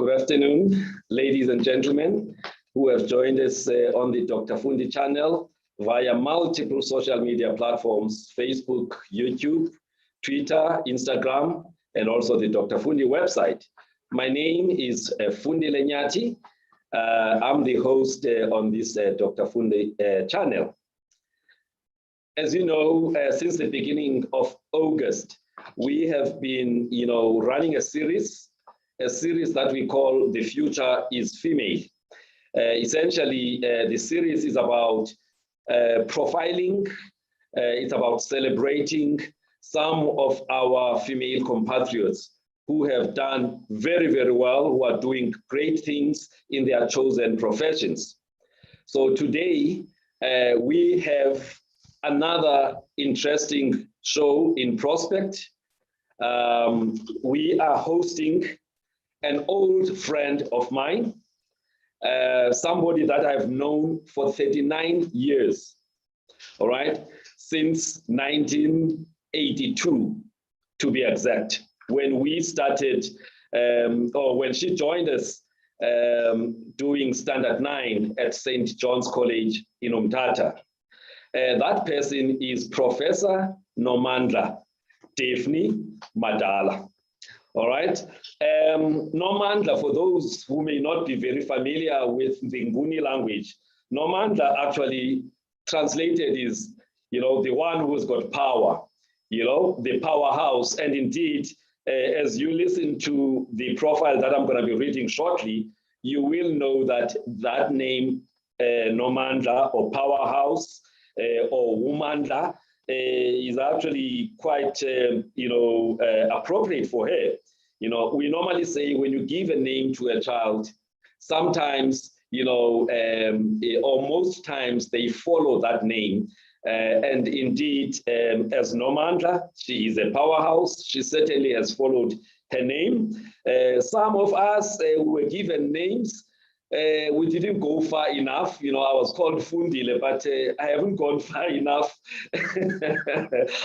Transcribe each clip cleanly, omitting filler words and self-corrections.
Good afternoon, ladies and gentlemen who have joined us on the Dr. Fundi channel via multiple social media platforms, Facebook, YouTube, Twitter, Instagram, and also the Dr. Fundi website. My name is Fundi Lenyati. I'm the host on this Dr. Fundi channel. As you know, since the beginning of August, we have been, running a series that we call The Future is Female. Essentially, the series is about profiling, it's about celebrating some of our female compatriots who have done very, very well, who are doing great things in their chosen professions. So today, we have another interesting show in prospect. We are hosting an old friend of mine, somebody that I've known for 39 years, all right, since 1982, to be exact, when we started, or when she joined us doing Standard 9 at St. John's College in Umtata. That person is Professor Nomandla, Daphne Madala. All right. Nomandla, for those who may not be very familiar with the Nguni language, Nomandla actually translated is, the one who's got power, the powerhouse. And indeed, as you listen to the profile that I'm going to be reading shortly, you will know that that name, Nomandla, or powerhouse, or Womandla, is actually quite, appropriate for her. We normally say when you give a name to a child, sometimes, or most times they follow that name. And indeed, as Nomandla, she is a powerhouse. She certainly has followed her name. Some of us were given names. We didn't go far enough. I was called Fundile, but I haven't gone far enough.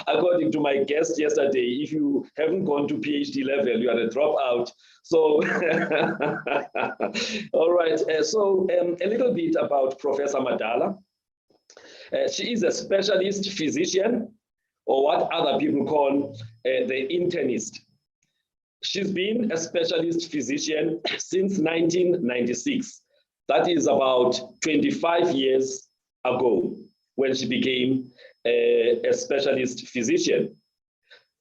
According to my guest yesterday, if you haven't gone to PhD level, you are a dropout. So, all right. So a little bit about Professor Madala. She is a specialist physician, or what other people call the internist. She's been a specialist physician since 1996. That is about 25 years ago when she became a specialist physician.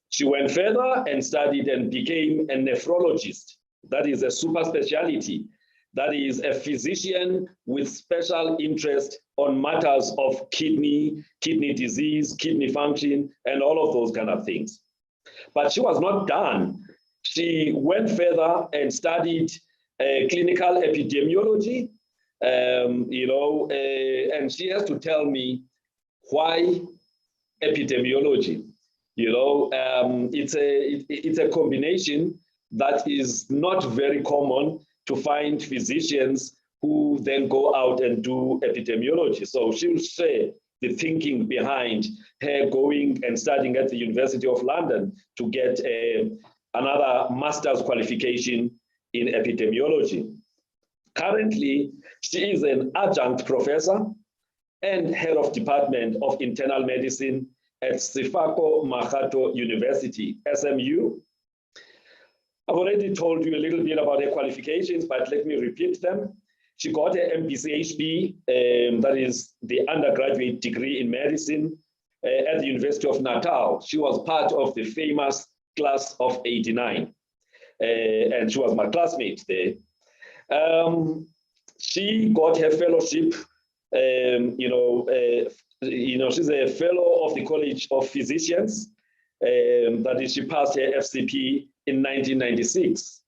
She went further and studied and became a nephrologist. That is a super specialty. That is a physician with special interest on matters of kidney disease, kidney function, and all of those kind of things. But she was not done. She went further and studied clinical epidemiology, and she has to tell me why epidemiology. It's a combination that is not very common to find physicians who then go out and do epidemiology. So she'll share the thinking behind her going and studying at the University of London to get another master's qualification in epidemiology. Currently, she is an adjunct professor and head of Department of Internal Medicine at Sefako Makgato University, SMU. I've already told you a little bit about her qualifications, but let me repeat them. She got her MPCHB, that is the undergraduate degree in medicine, at the University of Natal. She was part of the famous class of '89, and she was my classmate there. She got her fellowship. She's a fellow of the College of Physicians. That is, she passed her FCP in 1996.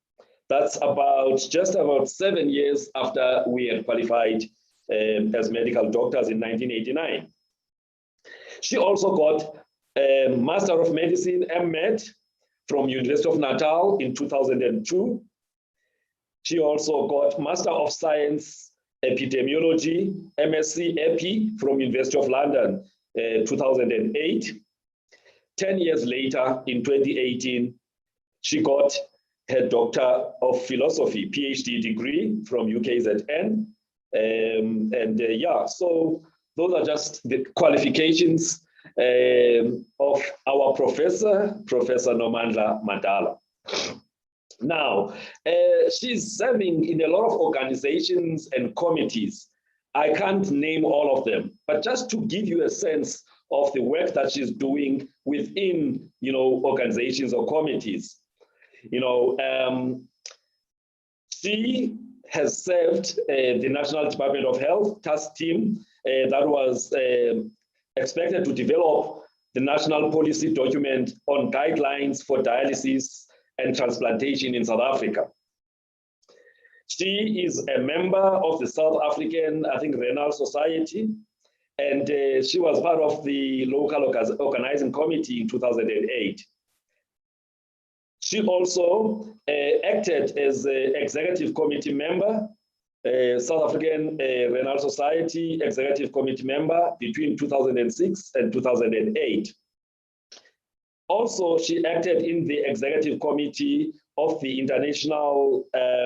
That's just about 7 years after we had qualified as medical doctors in 1989. She also got a Master of Medicine, MMed, from University of Natal in 2002. She also got Master of Science Epidemiology, MSc Epi, from University of London, 2008. 10 years later, in 2018, she got her Doctor of Philosophy, PhD degree from UKZN. Yeah, so those are just the qualifications of our professor, Professor Nomandla Madala. Now, she's serving in a lot of organizations and committees. I can't name all of them, but just to give you a sense of the work that she's doing within, organizations or committees. She has served the National Department of Health task team that was expected to develop the national policy document on guidelines for dialysis and transplantation in South Africa. She is a member of the South African, I think, Renal Society, and she was part of the local organizing committee in 2008. She also acted as an executive committee member, South African Renal Society executive committee member between 2006 and 2008. Also, she acted in the executive committee of the International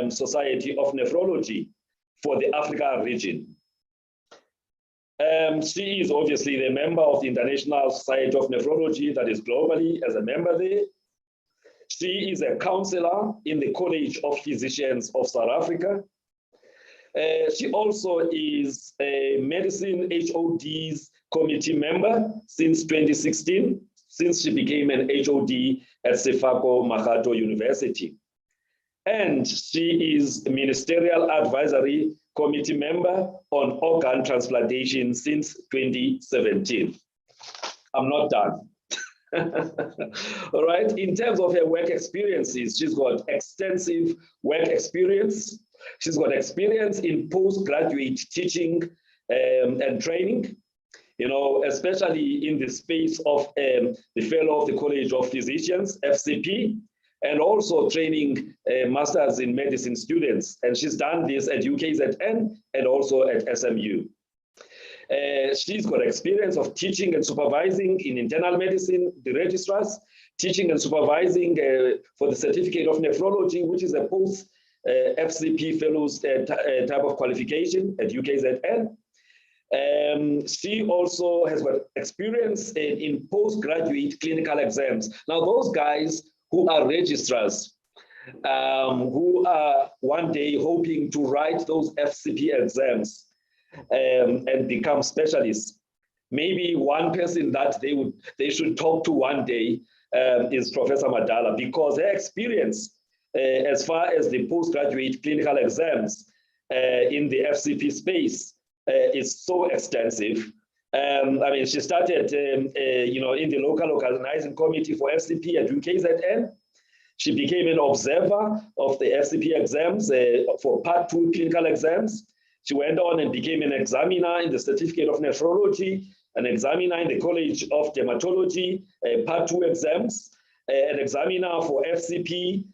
Society of Nephrology for the Africa region. She is obviously the member of the International Society of Nephrology that is globally as a member there. She is a counselor in the College of Physicians of South Africa. She also is a Medicine HOD's committee member since 2016, since she became an HOD at Sefako Mahato University. And she is a Ministerial Advisory Committee member on organ transplantation since 2017. I'm not done. All right, in terms of her work experiences, she's got extensive work experience. She's got experience in postgraduate teaching and training, especially in the space of the Fellow of the College of Physicians, FCP, and also training Masters in Medicine students. And she's done this at UKZN and also at SMU. She's got experience of teaching and supervising in internal medicine, the registrars, teaching and supervising for the Certificate of Nephrology, which is a post FCP Fellows type of qualification at UKZN. She also has got experience in postgraduate clinical exams. Now, those guys who are registrars, who are one day hoping to write those FCP exams and become specialists, maybe one person that they should talk to one day is Professor Madala, because her experience as far as the postgraduate clinical exams in the FCP space is so extensive. She started, in the local organizing committee for FCP at UKZN. She became an observer of the FCP exams for Part 2 clinical exams. She went on and became an examiner in the Certificate of Nephrology, an examiner in the College of Dermatology, Part 2 exams, an examiner for FCP,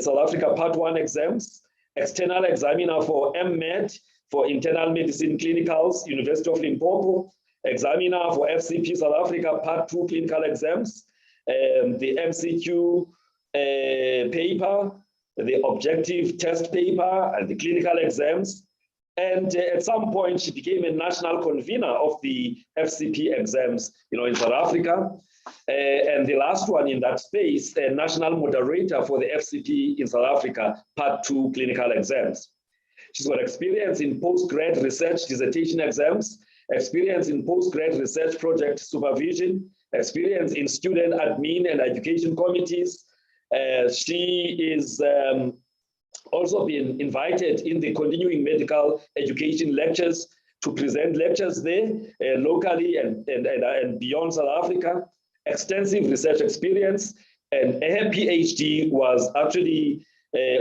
South Africa Part 1 exams, external examiner for MED, for internal medicine clinicals, University of Limpopo, examiner for FCP South Africa Part 2 clinical exams, the MCQ paper, the objective test paper, and the clinical exams. And at some point, she became a national convener of the FCP exams, in South Africa. And the last one in that space, a national moderator for the FCP in South Africa, Part 2 clinical exams. She's got experience in postgrad research dissertation exams, experience in postgrad research project supervision, experience in student admin and education committees. She is also been invited in the continuing medical education lectures to present lectures there locally and beyond South Africa. Extensive research experience, and her PhD was actually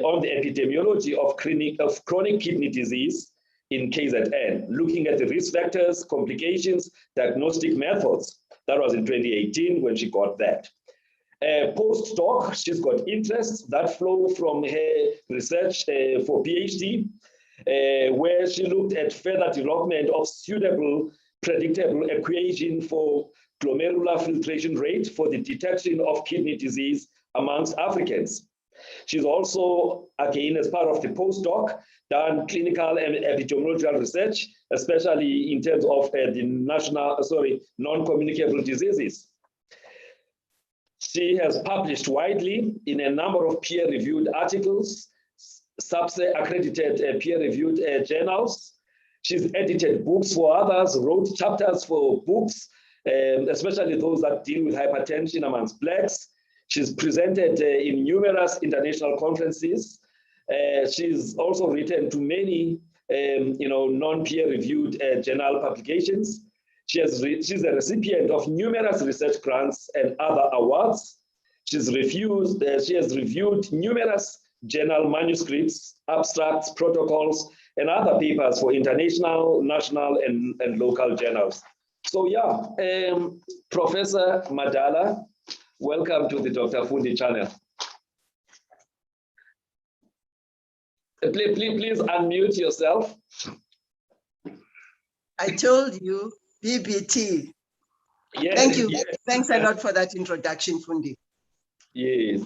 on the epidemiology of chronic kidney disease in KZN, looking at the risk factors, complications, diagnostic methods. That was in 2018 when she got that. Postdoc, she's got interests that flow from her research for PhD, where she looked at further development of suitable predictable equation for glomerular filtration rate for the detection of kidney disease amongst Africans. She's also, again, as part of the postdoc, done clinical and epidemiological research, especially in terms of the non-communicable diseases. She has published widely in a number of peer-reviewed articles, SAPSE-accredited peer-reviewed journals. She's edited books for others, wrote chapters for books, especially those that deal with hypertension amongst Blacks. She's presented in numerous international conferences. She's also written to many non-peer-reviewed journal publications. She's a recipient of numerous research grants and other awards. She has reviewed numerous journal manuscripts, abstracts, protocols, and other papers for international, national, and local journals. So yeah, Professor Madala, welcome to the Dr. Fundi channel. Please unmute yourself. I told you, BBT. Yes, Thank you. yes. Thanks a lot for that introduction, Fundi. Yes.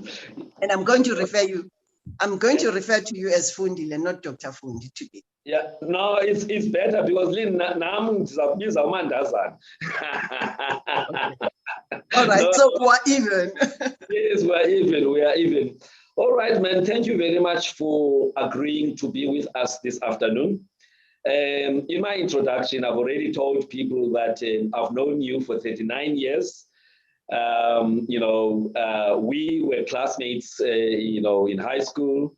And I'm going to refer to you as Fundi and not Dr. Fundi today. Yeah, no, it's better because All right, no, so we're even. Yes, we are even. All right, man, thank you very much for agreeing to be with us this afternoon. In my introduction, I've already told people that I've known you for 39 years. We were classmates, in high school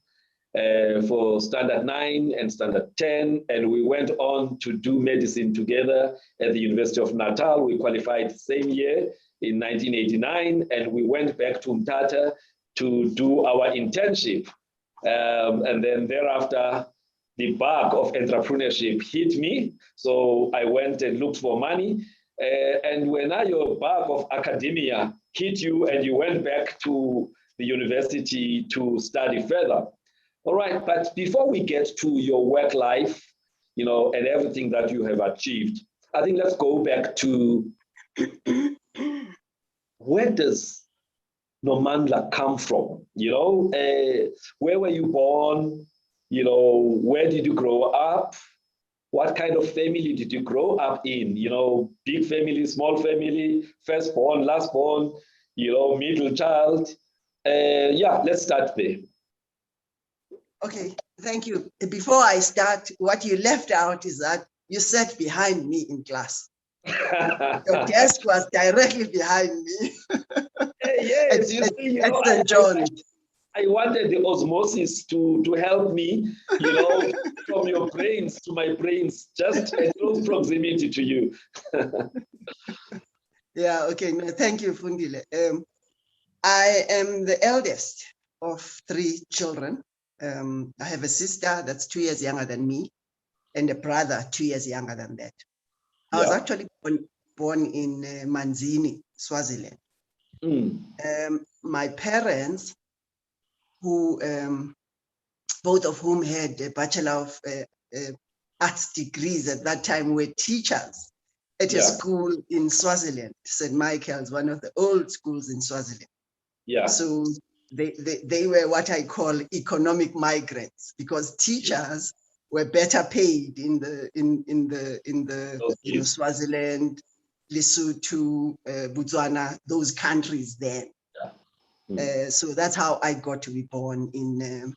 for Standard 9 and Standard 10, and we went on to do medicine together at the University of Natal. We qualified the same year in 1989, and we went back to Mthatha to do our internship. And then thereafter, the bug of entrepreneurship hit me. So I went and looked for money. And when your bug of academia hit you and you went back to the university to study further. All right, but before we get to your work life, and everything that you have achieved, I think let's go back to where does Nomandla come from? Where were you born? Where did you grow up? What kind of family did you grow up in? Big family, small family, firstborn, lastborn, middle child. Yeah, let's start there. Okay, thank you. Before I start, what you left out is that you sat behind me in class. Your desk was directly behind me. Yes, at St. John. I wanted the osmosis to help me, from your brains to my brains, just a close proximity to you. Yeah, okay. No, thank you, Fundile. I am the eldest of 3 children. I have a sister that's 2 years younger than me and a brother 2 years younger than that. I was actually born in Manzini, Swaziland. My parents, who both of whom had a Bachelor of Arts degrees at that time, were teachers at a school in Swaziland, St. Michael's, one of the old schools in Swaziland. Yeah. So they were what I call economic migrants, because teachers were better paid in Swaziland, Lesotho, Botswana, those countries then. So that's how I got to be born in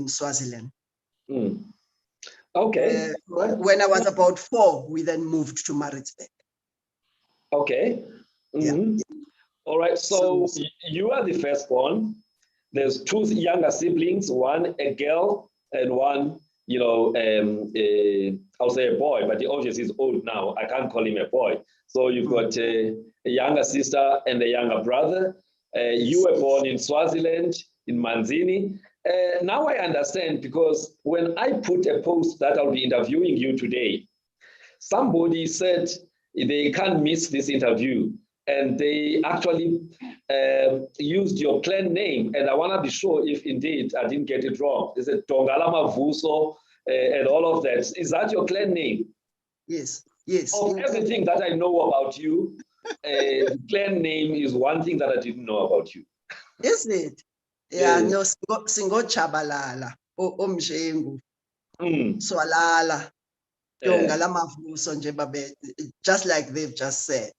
Swaziland. Okay. When I was about 4, we then moved to Maritzburg. Okay. Yeah. All right. So you are the firstborn. There's 2 younger siblings, one a girl and one, I'll say a boy, but he obviously is old now. I can't call him a boy. So you've got a younger sister and a younger brother. You were born in Swaziland, in Manzini. Now I understand, because when I put a post that I'll be interviewing you today, somebody said they can't miss this interview. And they actually used your clan name. And I want to be sure if indeed I didn't get it wrong. Is it Dongalama Vuso and all of that? Is that your clan name? Yes, yes. Of everything that I know about you, the clan name is one thing that I didn't know about you. Is it? Yeah, Yes. no, singo chabalala, omshengu, Mm. swalala, Eh, donga lamavuso nje babe, just like they've just said.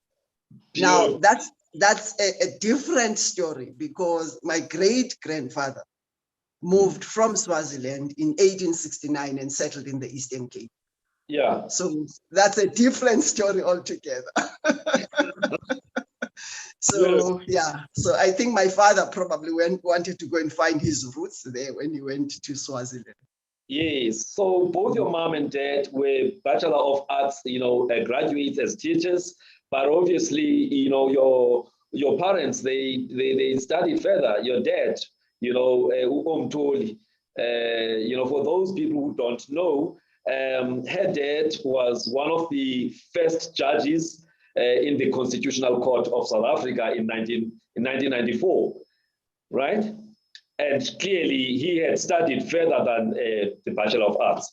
Now, beautiful. that's a different story, because my great-grandfather moved from Swaziland in 1869 and settled in the Eastern Cape. Yeah. So that's a different story altogether. Beautiful. So yeah, so I think my father probably wanted to go and find his roots there when he went to Swaziland. Yes. So both your mom and dad were Bachelor of Arts, graduates as teachers, but obviously, your parents, they studied further. Your dad, Umtoli, for those people who don't know, her dad was one of the first judges in the Constitutional Court of South Africa in 1994, right? And clearly he had studied further than the Bachelor of Arts.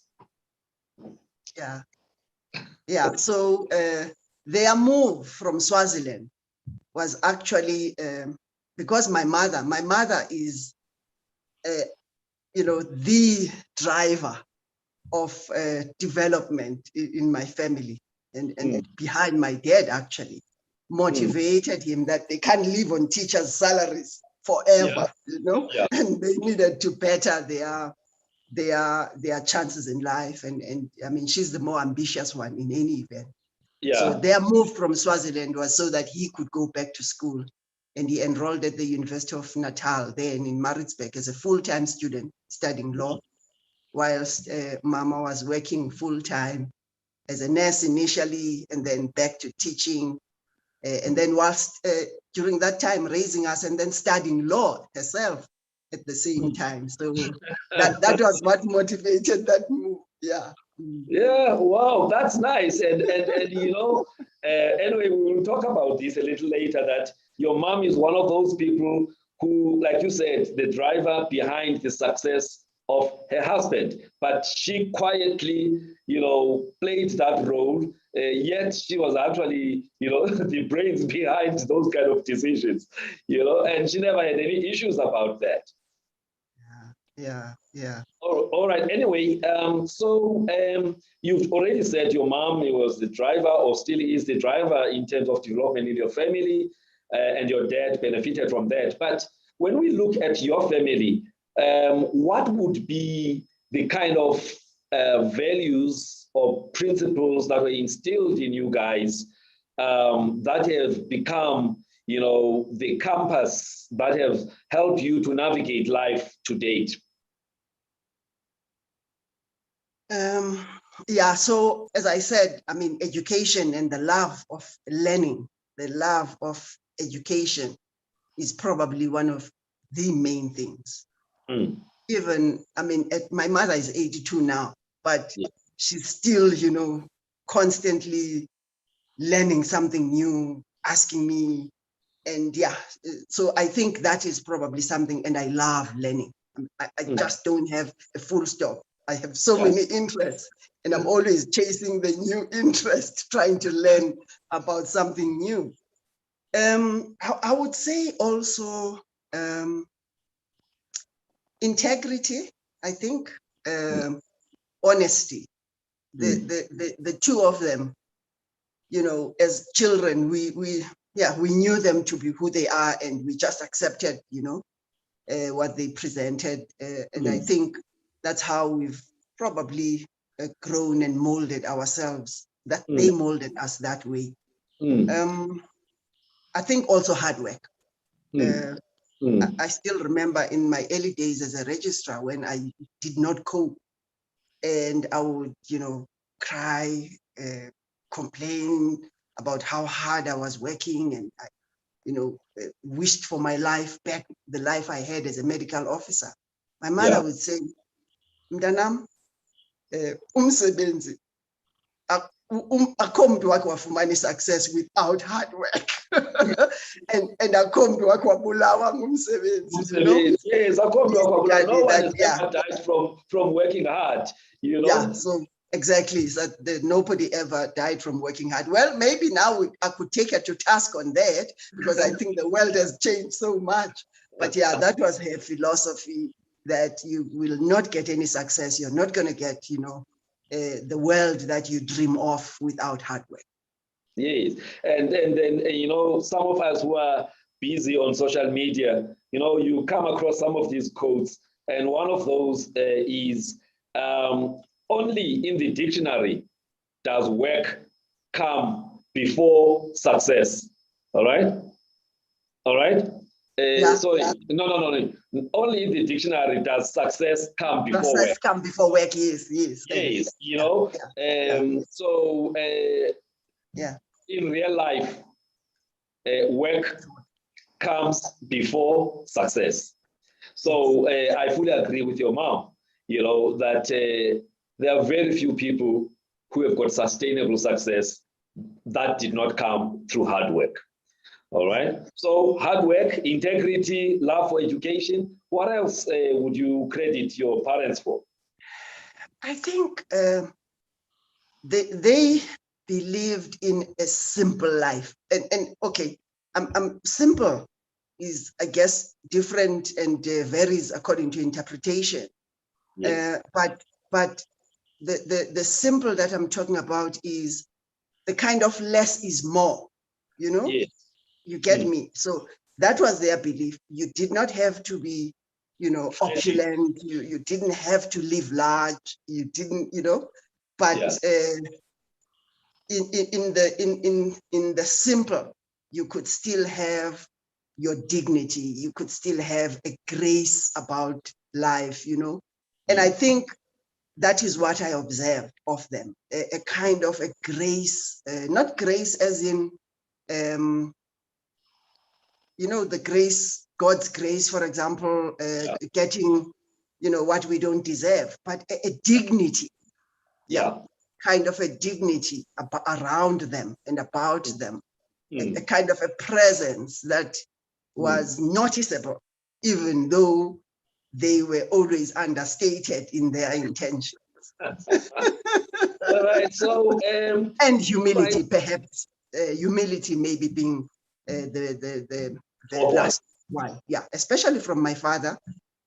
Yeah, yeah. So their move from Swaziland was actually because my mother is, the driver of development in my family, and behind my dad actually motivated him that they can't live on teachers' salaries forever, Yeah. and they needed to better their chances in life. And I mean, she's the more ambitious one in any event. So Yeah. their move from Swaziland was so that he could go back to school. And he enrolled at the University of Natal, then in Maritzburg, as a full-time student studying law, whilst Mama was working full-time as a nurse initially, and then back to teaching. And then whilst during that time raising us, and then studying law herself at the same time. So that was what motivated that move. Yeah. Yeah, wow, that's nice. And anyway, we will talk about this a little later, that your mom is one of those people who, like you said, the driver behind the success of her husband. But she quietly, played that role, yet she was actually, the brains behind those kind of decisions, and she never had any issues about that. Yeah. All right. Anyway, you've already said your mom was the driver, or still is the driver in terms of development in your family, and your dad benefited from that. But when we look at your family, what would be the kind of values or principles that were instilled in you guys that have become, the compass that have helped you to navigate life to date? Yeah, so as I said, I mean, education and the love of learning, the love of education is probably one of the main things. Even, I mean, my mother is 82 now, but she's still, constantly learning something new, asking me. And yeah, so I think that is probably something, and I love learning. I just don't have a full stop. I have so many interests, and I'm always chasing the new interest, trying to learn about something new. I would say also integrity, I think, honesty, the two of them, as children, we knew them to be who they are, and we just accepted, what they presented. And I think that's how we've probably grown and molded ourselves, that they molded us that way. I think also hard work. I still remember in my early days as a registrar when I did not cope, and I would, cry, complain about how hard I was working, and I, wished for my life back, the life I had as a medical officer. My mother would say, Mntanam, umsebenzi, akho mntu wakhe wafumana success without hard work. and akho mntu wakhe wabulawa ngumsebenzi. Yes, no one has ever died from working hard, Yeah, so exactly, so that nobody ever died from working hard. Well, maybe now I could take her to task on that, because I think the world has changed so much. But yeah, that was her philosophy, that you will not get any success. You're not going to get, the world that you dream of without hard work. Yes, and then some of us who are busy on social media, you come across some of these quotes, and one of those is only in the dictionary does work come before success. All right. Sorry, no. Only in the dictionary does success come before work. Success come before work, yes. Yes, So in real life, work comes before success. So I fully agree with your mom, that there are very few people who have got sustainable success that did not come through hard work. All right. So hard work, integrity, love for education. What else would you credit your parents for? I think they believed in a simple life. And okay, I'm simple is, I guess, different and varies according to interpretation. Yes. But the simple that I'm talking about is the kind of less is more, Yes. You get me? So that was their belief. You did not have to be, opulent. You didn't have to live large. You didn't, but in the simple, you could still have your dignity. You could still have a grace about life, And I think that is what I observed of them, a kind of a grace, not grace as in, the grace, God's grace, for example, getting, what we don't deserve, but a dignity. Kind of a dignity around them and about them, a kind of a presence that was noticeable, even though they were always understated in their intentions. All right. So and humility, perhaps humility maybe being the last one. Yeah, especially from my father,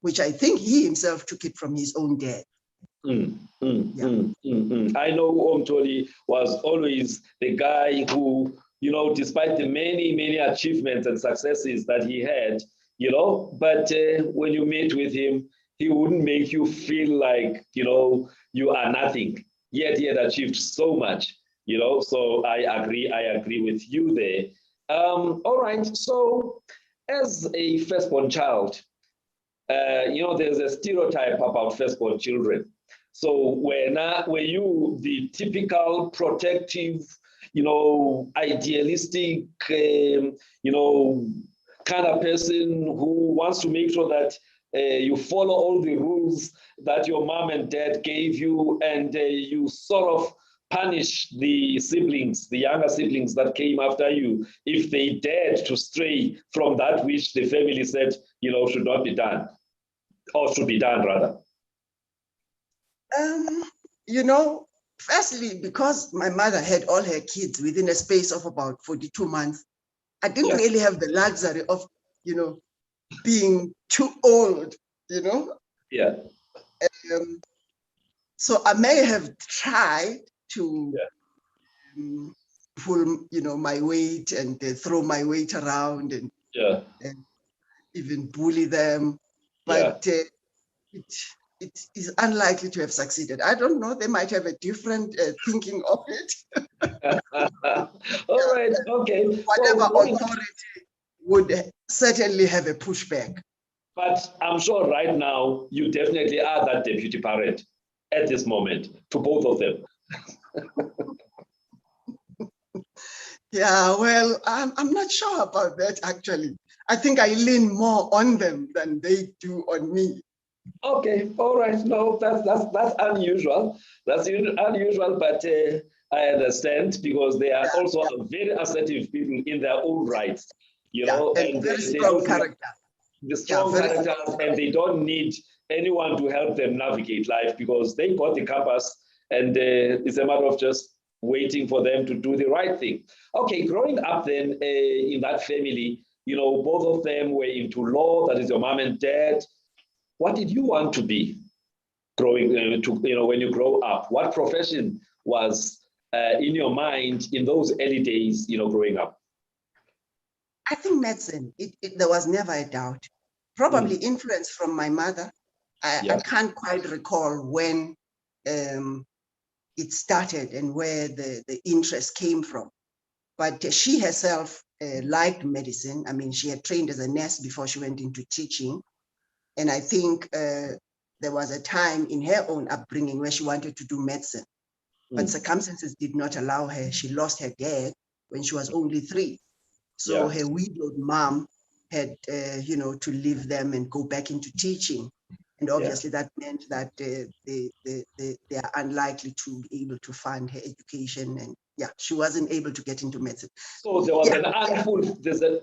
which I think he himself took it from his own dad. I know Omtoli was always the guy who, despite the many achievements and successes that he had, but when you meet with him, he wouldn't make you feel like, you are nothing. Yet he had achieved so much, so I agree with you there. All right, so as a firstborn child, there's a stereotype about firstborn children. So were you the typical protective, idealistic, kind of person who wants to make sure that you follow all the rules that your mom and dad gave you, and you sort of punish the siblings, the younger siblings that came after you, if they dared to stray from that which the family said, should not be done, or should be done rather? Firstly, because my mother had all her kids within a space of about 42 months, I didn't really have the luxury of, being too old, Yeah. So I may have tried to pull, my weight and throw my weight around and even bully them, but it is unlikely to have succeeded. I don't know. They might have a different thinking of it. All right. Okay. Whatever authority would certainly have a pushback. But I'm sure right now you definitely are that deputy parent at this moment to both of them. Yeah, well, I'm not sure about that actually. I think I lean more on them than they do on me. Okay, all right. No, that's unusual. That's unusual, but I understand, because they are also very assertive people in their own rights, and very strong character. The strong characters, and they don't need anyone to help them navigate life, because they got the compass, and it's a matter of just waiting for them to do the right thing. Okay, growing up then in that family, both of them were into law, that is your mom and dad. What did you want to be growing when you grow up? What profession was in your mind in those early days, growing up? I think medicine, there was never a doubt. Probably influence from my mother. I can't quite recall when it started and where the interest came from. But she herself liked medicine. I mean, she had trained as a nurse before she went into teaching. And I think there was a time in her own upbringing where she wanted to do medicine, but circumstances did not allow her. She lost her dad when she was only 3. So her widowed mom had, to leave them and go back into teaching. And obviously that meant that they are unlikely to be able to fund her education. And she wasn't able to get into medicine. So there was an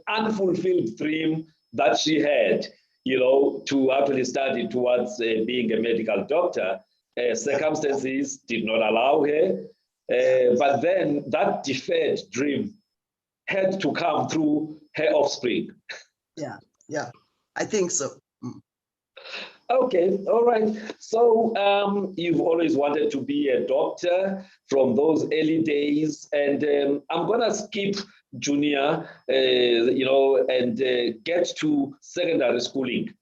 unfulfilled dream that she had, to actually study towards being a medical doctor. Circumstances did not allow her. But then that deferred dream had to come through her offspring. Yeah, I think so. Okay, all right. So you've always wanted to be a doctor from those early days, and I'm gonna skip junior, and get to secondary schooling,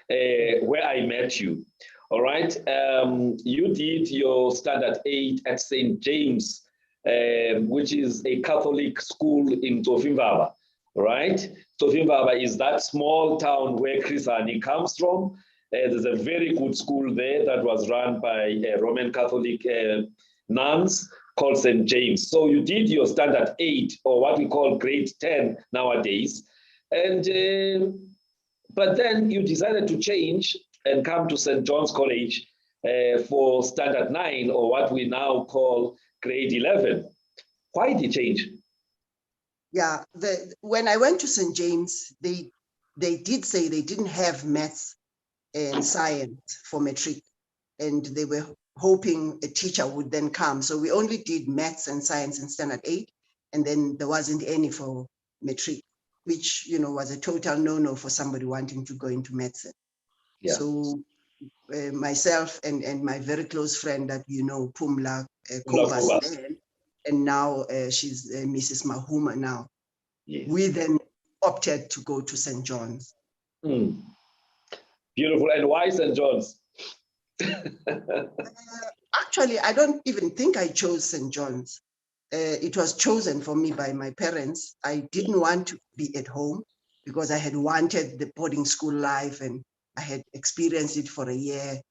where I met you. All right. You did your standard 8 at St. James, which is a Catholic school in Tsofimvaba, right? Tsofimvaba is that small town where Chrisani comes from. There's a very good school there that was run by Roman Catholic nuns called St. James. So you did your standard 8, or what we call grade 10 nowadays. And but then you decided to change and come to St. John's College for standard 9, or what we now call grade 11. Why did you change? Yeah, when I went to St. James, they did say they didn't have maths and science for matric, and they were hoping a teacher would then come. So we only did maths and science in standard 8, and then there wasn't any for matric, which was a total no-no for somebody wanting to go into medicine. Yeah. So myself and my very close friend that Pumla Kovas then, and now she's Mrs. Mahuma now. Yes. We then opted to go to St. John's. Beautiful. And why St. John's? Actually, I don't even think I chose St. John's. It was chosen for me by my parents. I didn't want to be at home because I had wanted the boarding school life and I had experienced it for a year.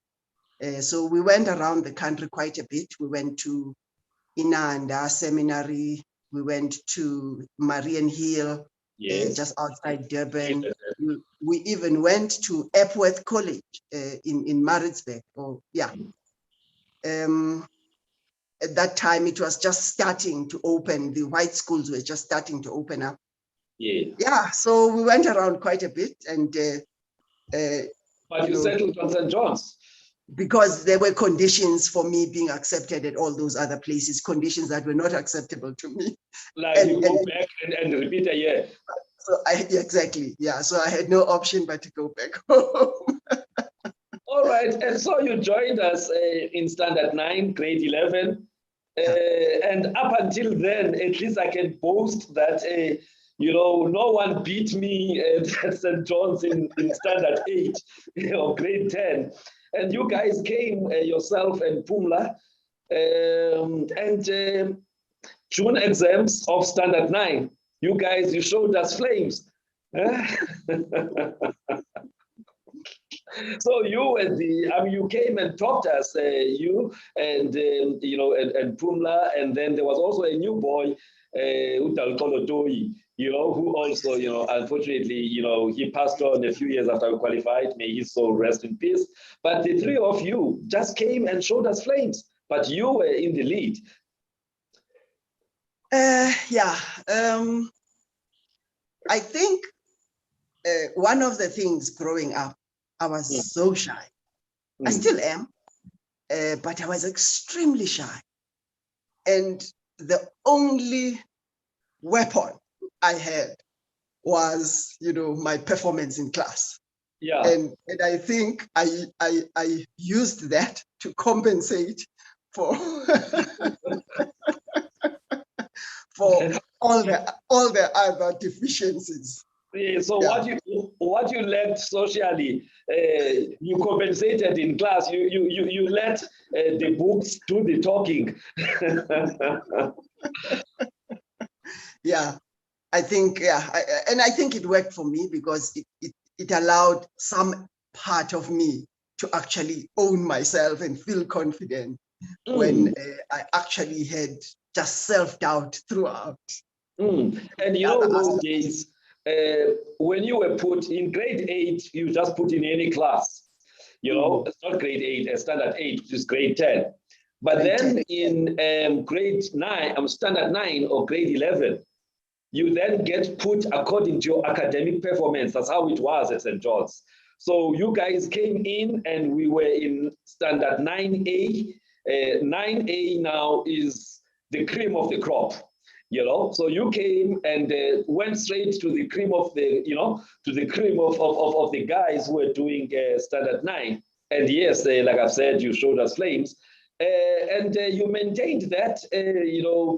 So we went around the country quite a bit. We went to Inanda Seminary. We went to Marian Hill, just outside Durban. We even went to Epworth College in Maritzburg. At that time, it was just starting to open. The white schools were just starting to open up. So we went around quite a bit. And but you settled on St. John's? Because there were conditions for me being accepted at all those other places, conditions that were not acceptable to me. Like you go back and repeat a year. So exactly, yeah. So I had no option but to go back home. All right, and so you joined us in standard 9, grade 11. And up until then, at least I can boast that, no one beat me at St. John's in standard 8 or grade 10. And you guys came, yourself and Pumla, and June exams of standard 9. You showed us flames. So you came and taught us, you and and Pumla, and then there was also a new boy, who also, unfortunately, he passed on a few years after we qualified. May his soul rest in peace. But the 3 of you just came and showed us flames, but you were in the lead. I think one of the things growing up, I was so shy. I still am, but I was extremely shy. And the only weapon I had was, my performance in class. Yeah. And I think I used that to compensate for for all the other deficiencies. Yeah, so what you lacked socially, you compensated in class. You let the books do the talking. Yeah, I think and I think it worked for me because it allowed some part of me to actually own myself and feel confident when I actually had just self-doubt throughout. And those days, when you were put in grade 8, you just put in any class. It's not grade 8, standard 8, which is grade 10. But then in grade 9, standard 9 or grade 11, you then get put according to your academic performance. That's how it was at St. John's. So you guys came in and we were in standard 9A. 9A now is the cream of the crop. So you came and went straight to the cream of the, to the cream of the guys who were doing standard 9. And yes, like I've said, you showed us flames. And you maintained that,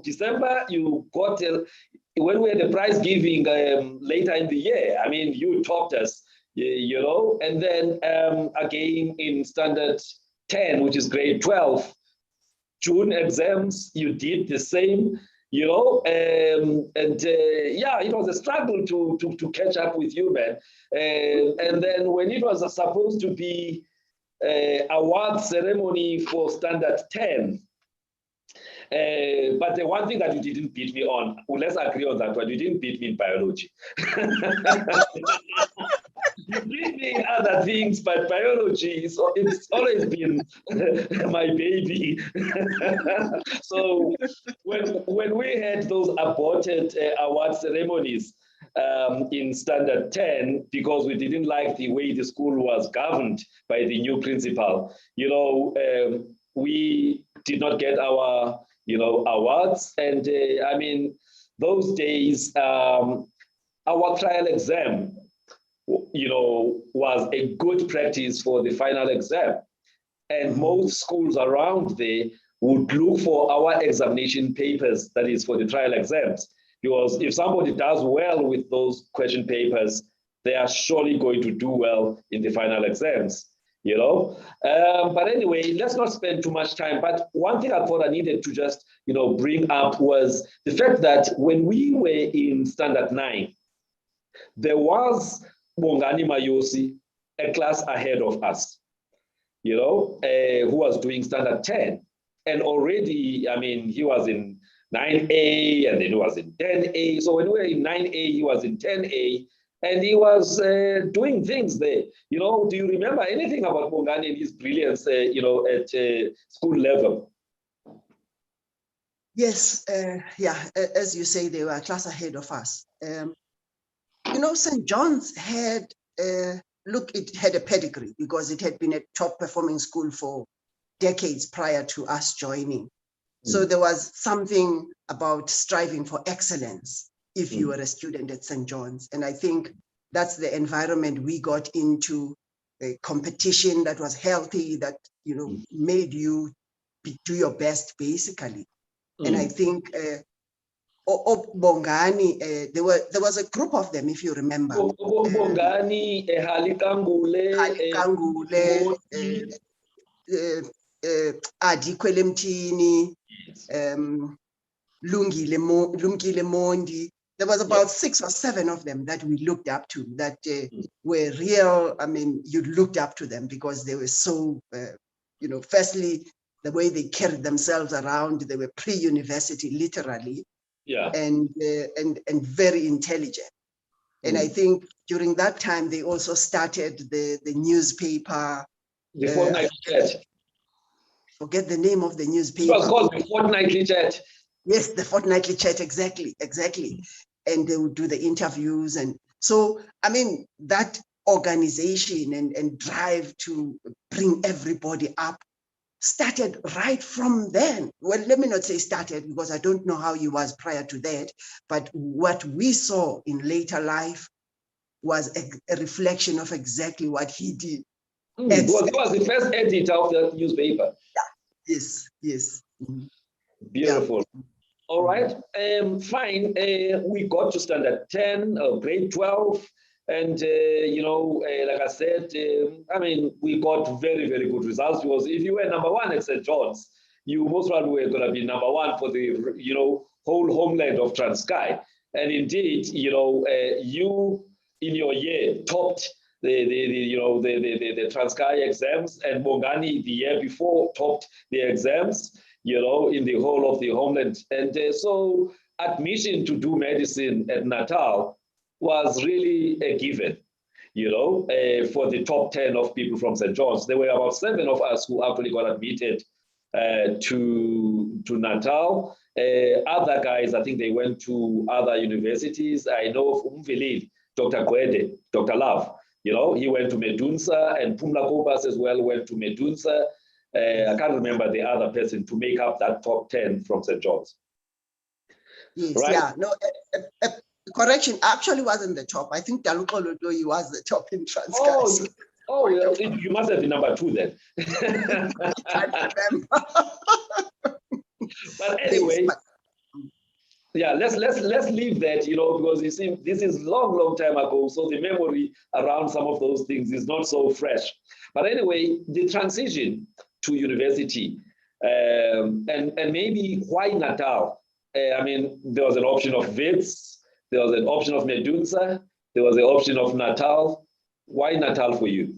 December, you got, when we had the prize giving later in the year, I mean, you topped us, and then again in standard 10, which is grade 12, June exams, you did the same, yeah, it was a struggle to catch up with you, man. And then when it was supposed to be award ceremony for standard 10, but the one thing that you didn't beat me on, let's agree on that one, you didn't beat me in biology. You beat me in other things, but biology, it's always been my baby. So when we had those aborted award ceremonies in standard 10, because we didn't like the way the school was governed by the new principal, we did not get our awards. And I mean, those days, our trial exam, was a good practice for the final exam. And most schools around there would look for our examination papers, that is for the trial exams. Because if somebody does well with those question papers, they are surely going to do well in the final exams. But anyway, let's not spend too much time. But one thing I thought I needed to just, bring up was the fact that when we were in standard 9, there was Bongani Mayosi, a class ahead of us, who was doing standard 10. And already, I mean, he was in 9A and then he was in 10A. So when we were in 9A, he was in 10A. And he was doing things there. Do you remember anything about Bongani and his brilliance, at school level? Yes, yeah, as you say, they were a class ahead of us. St. John's had, it had a pedigree because it had been a top performing school for decades prior to us joining. So there was something about striving for excellence if you were a student at St. John's. And I think that's the environment we got into, a competition that was healthy, that, made you do your best, basically. And I think Bongani, there was a group of them, if you remember. Bongani, Halikangule, Adi Kwelemtini, Lungile Mondi. There was about 6 or 7 of them that we looked up to, that were real. I mean, you looked up to them because they were so, firstly, the way they carried themselves around, they were pre-university, literally, and very intelligent. And I think during that time, they also started the newspaper. The Fortnightly Chat. Forget the name of the newspaper. It was called the Fortnightly Chat. Yes, the Fortnightly Chat, exactly. And they would do the interviews. And so, I mean, that organization and drive to bring everybody up started right from then. Well, let me not say started, because I don't know how he was prior to that, but what we saw in later life was a reflection of exactly what he did. Because he was the first editor of the newspaper. Yes, yes. Beautiful. Yeah. All right, fine. We got to standard 10, grade 12. And, like I said, I mean, we got very, very good results, because if you were number one at St. John's, you most probably were going to be number one for the, whole homeland of Transkei. And indeed, you in your year topped the Transkei exams, and Bongani the year before topped the exams, in the whole of the homeland. And so admission to do medicine at Natal was really a given, for the top 10 of people from St. John's. There were about 7 of us who actually got admitted to Natal. Other guys, I think they went to other universities. I know of Umvelile, Dr. Gwede, Dr. Love, he went to Medunsa, and Pumla Kobas as well went to Medunsa. I can't remember the other person to make up that top 10 from St. John's. Yes, right? Yeah, no, correction, actually wasn't the top. I think Daluko Lodoyi was the top in Transkei. You must have been number 2 then. I can't remember. But anyway, yes, yeah, let's leave that, because you see, this is long time ago, so the memory around some of those things is not so fresh. But anyway, the transition to university, and maybe why Natal? I mean, there was an option of Wits, there was an option of Medunsa, there was an option of Natal. Why Natal for you?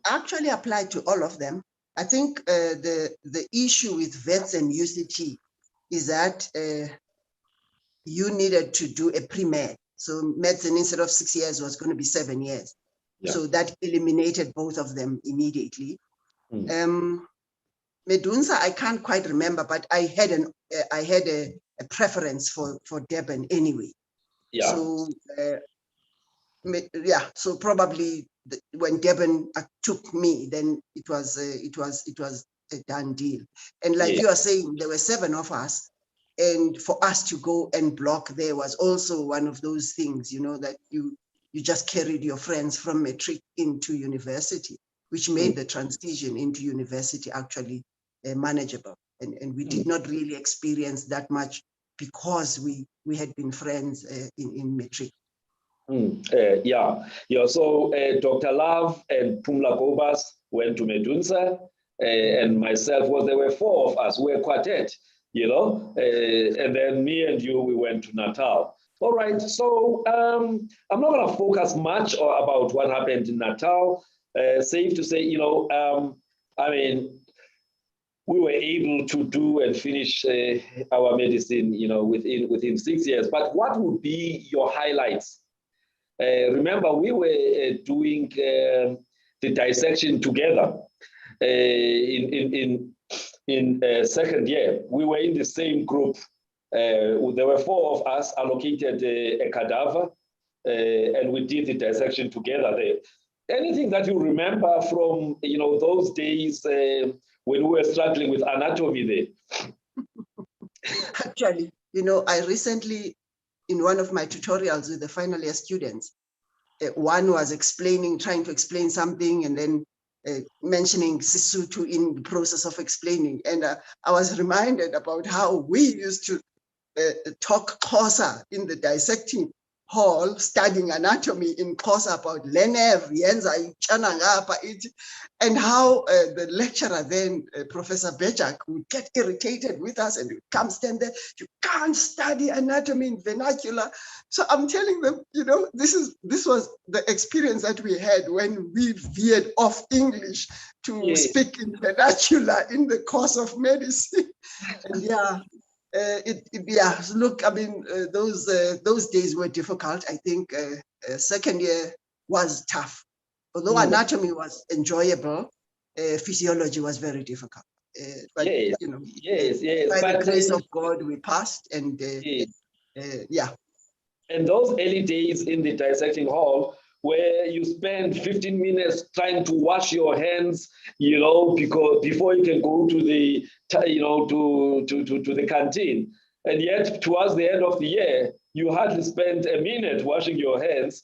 Actually applied to all of them. I think the issue with Wits and UCT is that you needed to do a pre-med. So medicine, instead of 6 years, was going to be 7 years. Yeah. So that eliminated both of them immediately. Medunsa, I can't quite remember, but I had a preference for Durban anyway. Yeah. So so probably when Durban took me, then it was a done deal. And like you are saying, there were 7 of us, and for us to go and block there was also one of those things, that you just carried your friends from matric into university, which made the transition into university actually manageable. And we did not really experience that much because we had been friends in matric. So Dr. Love and Pumla Kobas went to Medunsa, and myself, there were 4 of us, we were quartet, and then me and you, we went to Natal. All right, so I'm not going to focus much about what happened in Natal. Safe to say, I mean, we were able to do and finish our medicine, within 6 years. But what would be your highlights? Remember, we were doing the dissection together in second year. We were in the same group. There were 4 of us allocated a cadaver, and we did the dissection together there. Anything that you remember from those days when we were struggling with anatomy there? Actually, I recently, in one of my tutorials with the final year students, one was trying to explain something, and then mentioning Sisutu in the process of explaining. And I was reminded about how we used to talk Xhosa in the dissecting hall, studying anatomy in Xhosa about Lenev, Yenza, and how the lecturer then, Professor Bejak, would get irritated with us and would come stand there. You can't study anatomy in vernacular. So I'm telling them, this was the experience that we had when we veered off English to speak in vernacular in the course of medicine. And look, I mean, those days were difficult. I think second year was tough. Although anatomy was enjoyable, physiology was very difficult. But by the grace of God, we passed, and And those early days in the dissecting hall, where you spend 15 minutes trying to wash your hands, you know, because before you can go to the, you know, to the canteen. And yet, towards the end of the year, you hardly spend a minute washing your hands.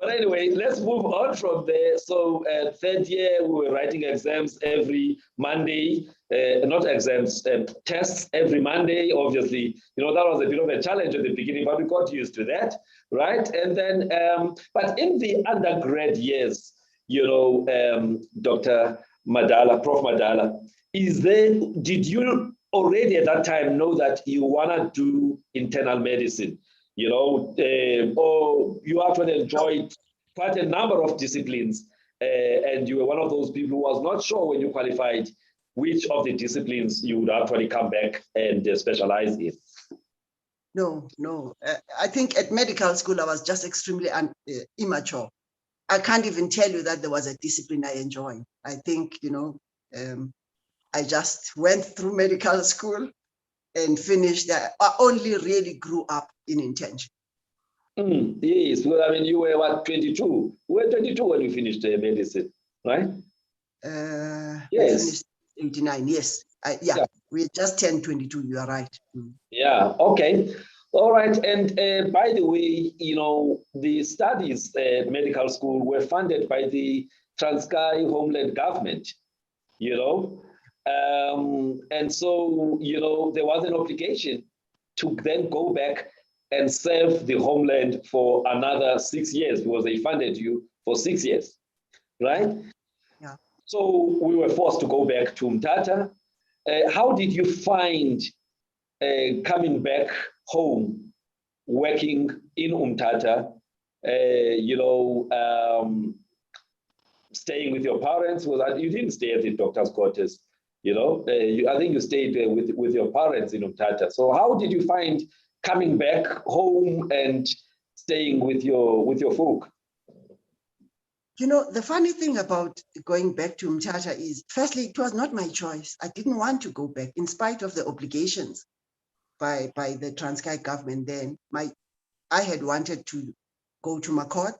But anyway, let's move on from there. So third year, we were writing exams every Monday, not exams, tests every Monday. Obviously, you know, that was a bit of a challenge at the beginning, but we got used to that, right? And then, but in the undergrad years, you know, Dr. Madala, Prof. Madala, did you already at that time know that you want to do internal medicine? You know, or you actually enjoyed quite a number of disciplines, and you were one of those people who was not sure when you qualified which of the disciplines you would actually come back and specialize in. No. I think at medical school, I was just extremely immature. I can't even tell you that there was a discipline I enjoyed. I think, you know, I just went through medical school and finished that. I only really grew up in intention. Yes, well, I mean, you were what, 22? You were 22 when you finished medicine, right? Yes. We finished 89, yes. Yeah, we just turned 22, you are right. Yeah, okay. All right, and by the way, you know, the studies at medical school were funded by the Transkei Homeland Government, you know, and so, you know, there was an obligation to then go back and serve the homeland for another 6 years because they funded you for 6 years, right? Yeah. So we were forced to go back to Umtata. How did you find coming back home, working in Umtata, you know, staying with your parents? You didn't stay at the doctor's quarters, you know. I think you stayed with your parents in Umtata. So how did you find coming back home and staying with your folk? You know, the funny thing about going back to Umtata is, firstly, it was not my choice. I didn't want to go back, in spite of the obligations by the Transkei government then. I had wanted to go to Makot,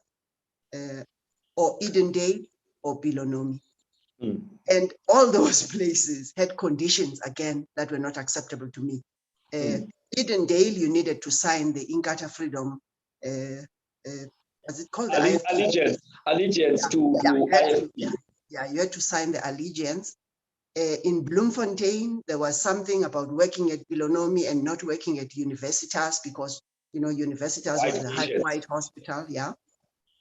or Edendale, or Bilonomi. And all those places had conditions, again, that were not acceptable to me. Edendale, you needed to sign the Inkatha Freedom, what's it called? Allegiance to IFP. Yeah, you had to sign the allegiance. In Bloemfontein, there was something about working at Bilonomi and not working at Universitas, because, you know, Universitas was a white hospital, yeah.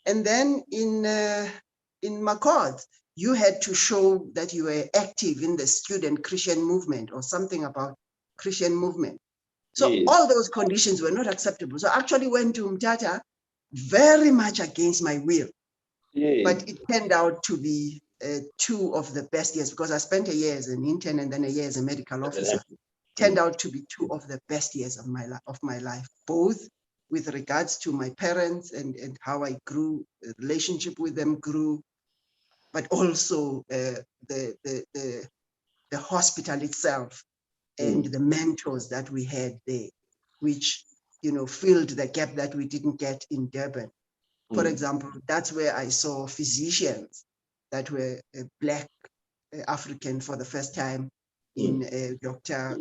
And then in Makot, you had to show that you were active in the student Christian movement or something about Christian movement. So all those conditions were not acceptable. So I actually went to Umtata very much against my will. But it turned out to be 2 of the best years, because I spent a year as an intern and then a year as a medical officer. Turned out to be 2 of the best years of my life, both with regards to my parents and how I grew, the relationship with them grew, but also the hospital itself and the mentors that we had there, which, you know, filled the gap that we didn't get in Durban. For example, that's where I saw physicians that were Black African for the first time in Dr.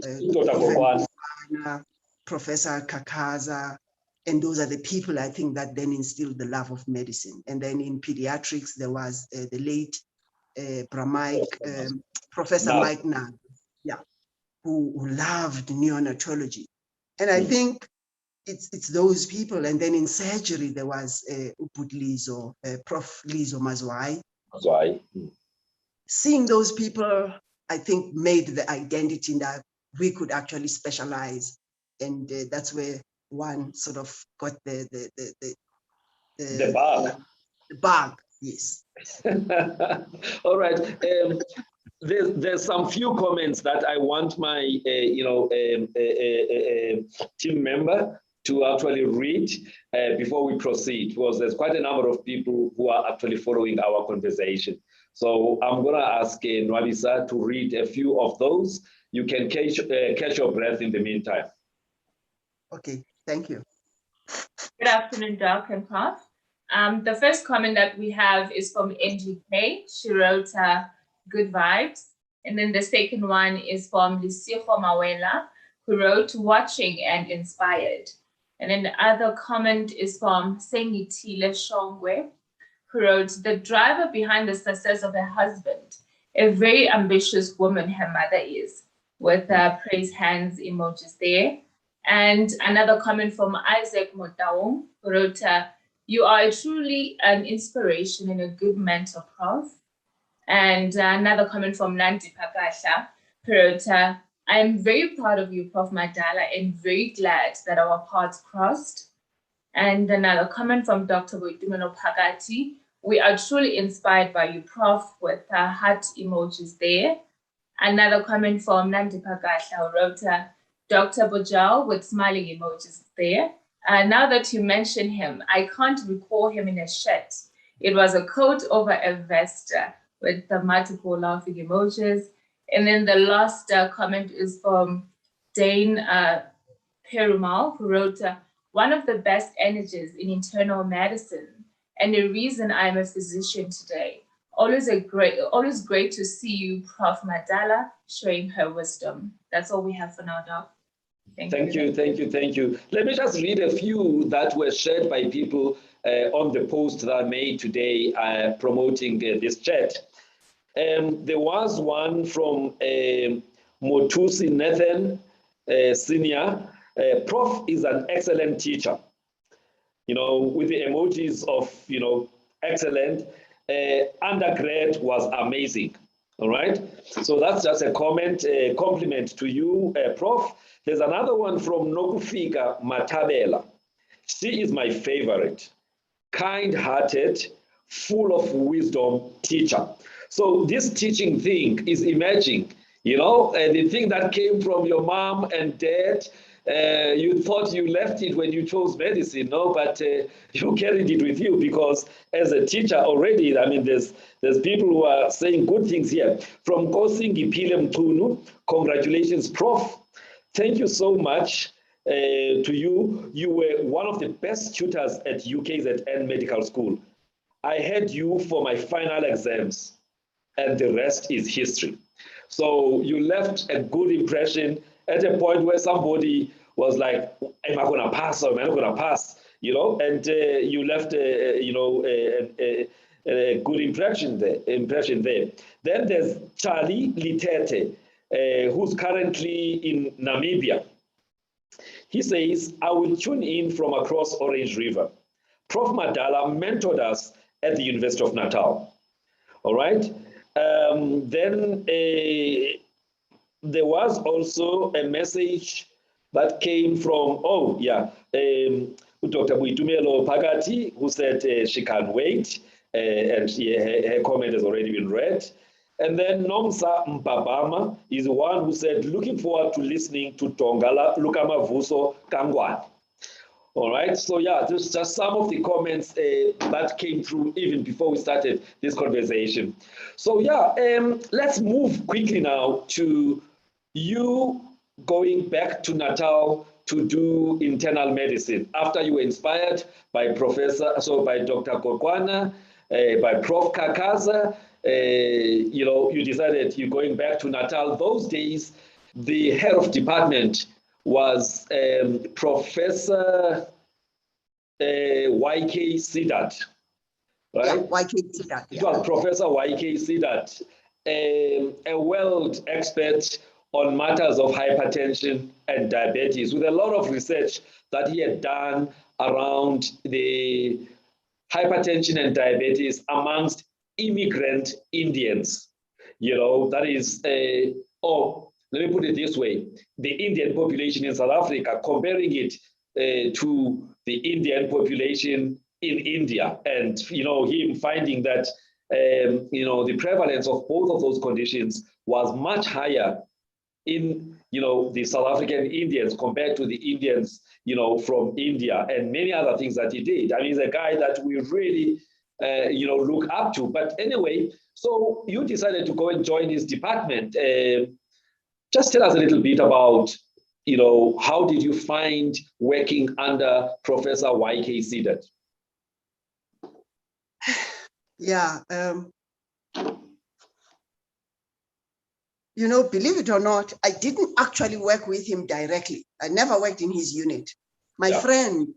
Professor Kakaza. And those are the people, I think, that then instilled the love of medicine. And then in pediatrics, there was the late Professor Mike Nag, who loved neonatology. And I think it's those people. And then in surgery, there was Prof. Lizo Mazwai. Seeing those people, I think, made the identity that we could actually specialize. And that's where one sort of got the bug. The bug, yes. All right. There's some few comments that I want my team member to actually read before we proceed, because there's quite a number of people who are actually following our conversation. So I'm going to ask Nwabisa to read a few of those. You can catch your breath in the meantime. Okay, thank you. Good afternoon, Doc and Prof. The first comment that we have is from NGK. She wrote good vibes. And then the second one is from Lisifo Mawela, who wrote watching and inspired. And then the other comment is from Sengitile Shongwe, who wrote the driver behind the success of her husband, a very ambitious woman her mother is, with praise hands emojis there. And another comment from Isaac Motaung, who wrote, you are truly an inspiration and a good mentor, Prof. And another comment from Nandi Pakasha, who wrote, I am very proud of you, Prof. Madala, and very glad that our paths crossed. And another comment from Dr. Boitumelo Pagati, we are truly inspired by you, Prof, with heart emojis there. Another comment from Nandi Pakasha, who wrote, Dr. Bojal with smiling emojis there. Now that you mention him, I can't recall him in a shirt. It was a coat over a vest with the multiple laughing emojis. And then the last comment is from Dane Perumal, who wrote, one of the best energies in internal medicine and the reason I'm a physician today. Always great to see you, Prof. Madala, showing her wisdom. That's all we have for now, Doc. Thank you. Let me just read a few that were shared by people on the post that I made today promoting this chat. There was one from Motusi Nathan Senior. Prof is an excellent teacher, with the emojis of, excellent. Undergrad was amazing. All right, so that's just a comment, a compliment to you, Prof. There's another one from Nokufika Matabela. She is my favorite, kind-hearted, full of wisdom teacher. So this teaching thing is emerging, the thing that came from your mom and dad. You thought you left it when you chose medicine, no? But you carried it with you because as a teacher already, I mean, there's people who are saying good things here. From Kosingi Pilem Tunu, congratulations, Prof. Thank you so much to you. You were one of the best tutors at UKZN Medical School. I had you for my final exams, and the rest is history. So you left a good impression at a point where somebody was like, am I going to pass or am I not going to pass? And you left a good impression there. Then there's Charlie Litete, who's currently in Namibia. He says, I will tune in from across Orange River. Prof. Madala mentored us at the University of Natal. All right. Then there was also a message that came from, Dr. Boitumelo Pagati, who said she can't wait, and her comment has already been read. And then Nomsa Mpabama is the one who said, looking forward to listening to Tongala Lukama Vuso Kangwan. All right, so yeah, there's just some of the comments that came through even before we started this conversation. So yeah, let's move quickly now to you going back to Natal to do internal medicine after you were inspired by by Dr. Kokwana, by Prof. Kakaza. You decided you're going back to Natal. Those days, the head of department was Professor YK Sidat, right? Yeah, YK Sidat. It was Professor YK Sidat, a world expert on matters of hypertension and diabetes, with a lot of research that he had done around the hypertension and diabetes amongst immigrant Indians. That is, let me put it this way, the Indian population in South Africa, comparing it to the Indian population in India, and him finding that the prevalence of both of those conditions was much higher in the South African Indians compared to the Indians from India, and many other things that he did. I mean, he's a guy that we really look up to. But anyway, so you decided to go and join his department. Just tell us a little bit about how did you find working under Professor Y.K. Sidat? Yeah, believe it or not, I didn't actually work with him directly. I never worked in his unit. My friend,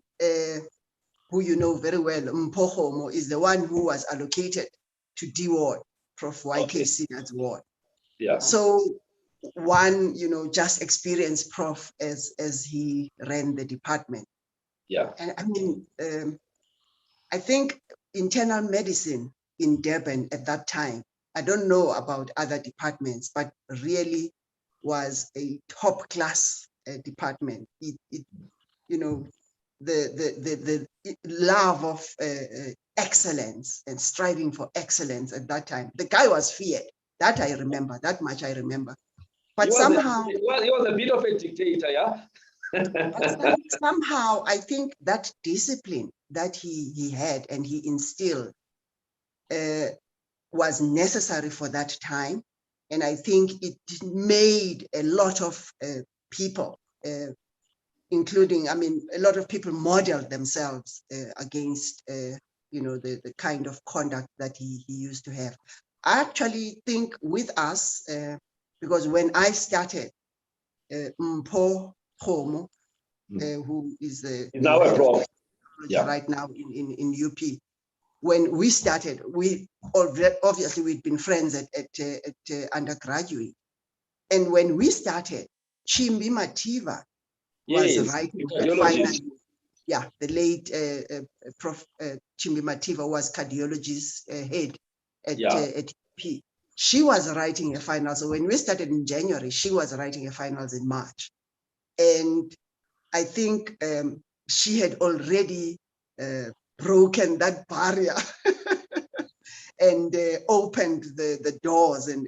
who you know very well, Mpohomo, is the one who was allocated to D ward, Prof. Y.K. Sidat's ward. Yeah. So one, just experienced Prof as he ran the department. Yeah. And I mean, I think internal medicine in Durban at that time, I don't know about other departments, but really was a top class department. The love of excellence and striving for excellence at that time. The guy was feared. That I remember. That much I remember. But somehow, he was a bit of a dictator, yeah. but somehow, I think that discipline that he had and he instilled was necessary for that time. And I think it made a lot of people, including, a lot of people modeled themselves against, the kind of conduct that he used to have. I actually think with us, because when I started, Mpho Khomo, who is now a prof right now in UP. When we started, we obviously we'd been friends at undergraduate, and when we started, Chimbi Mativa was writing the final. Yeah, the late Prof. Chimbi Mativa was cardiologist head at UP. She was writing a final. So when we started in January, she was writing a finals in March. And I think she had already broken that barrier and opened the doors and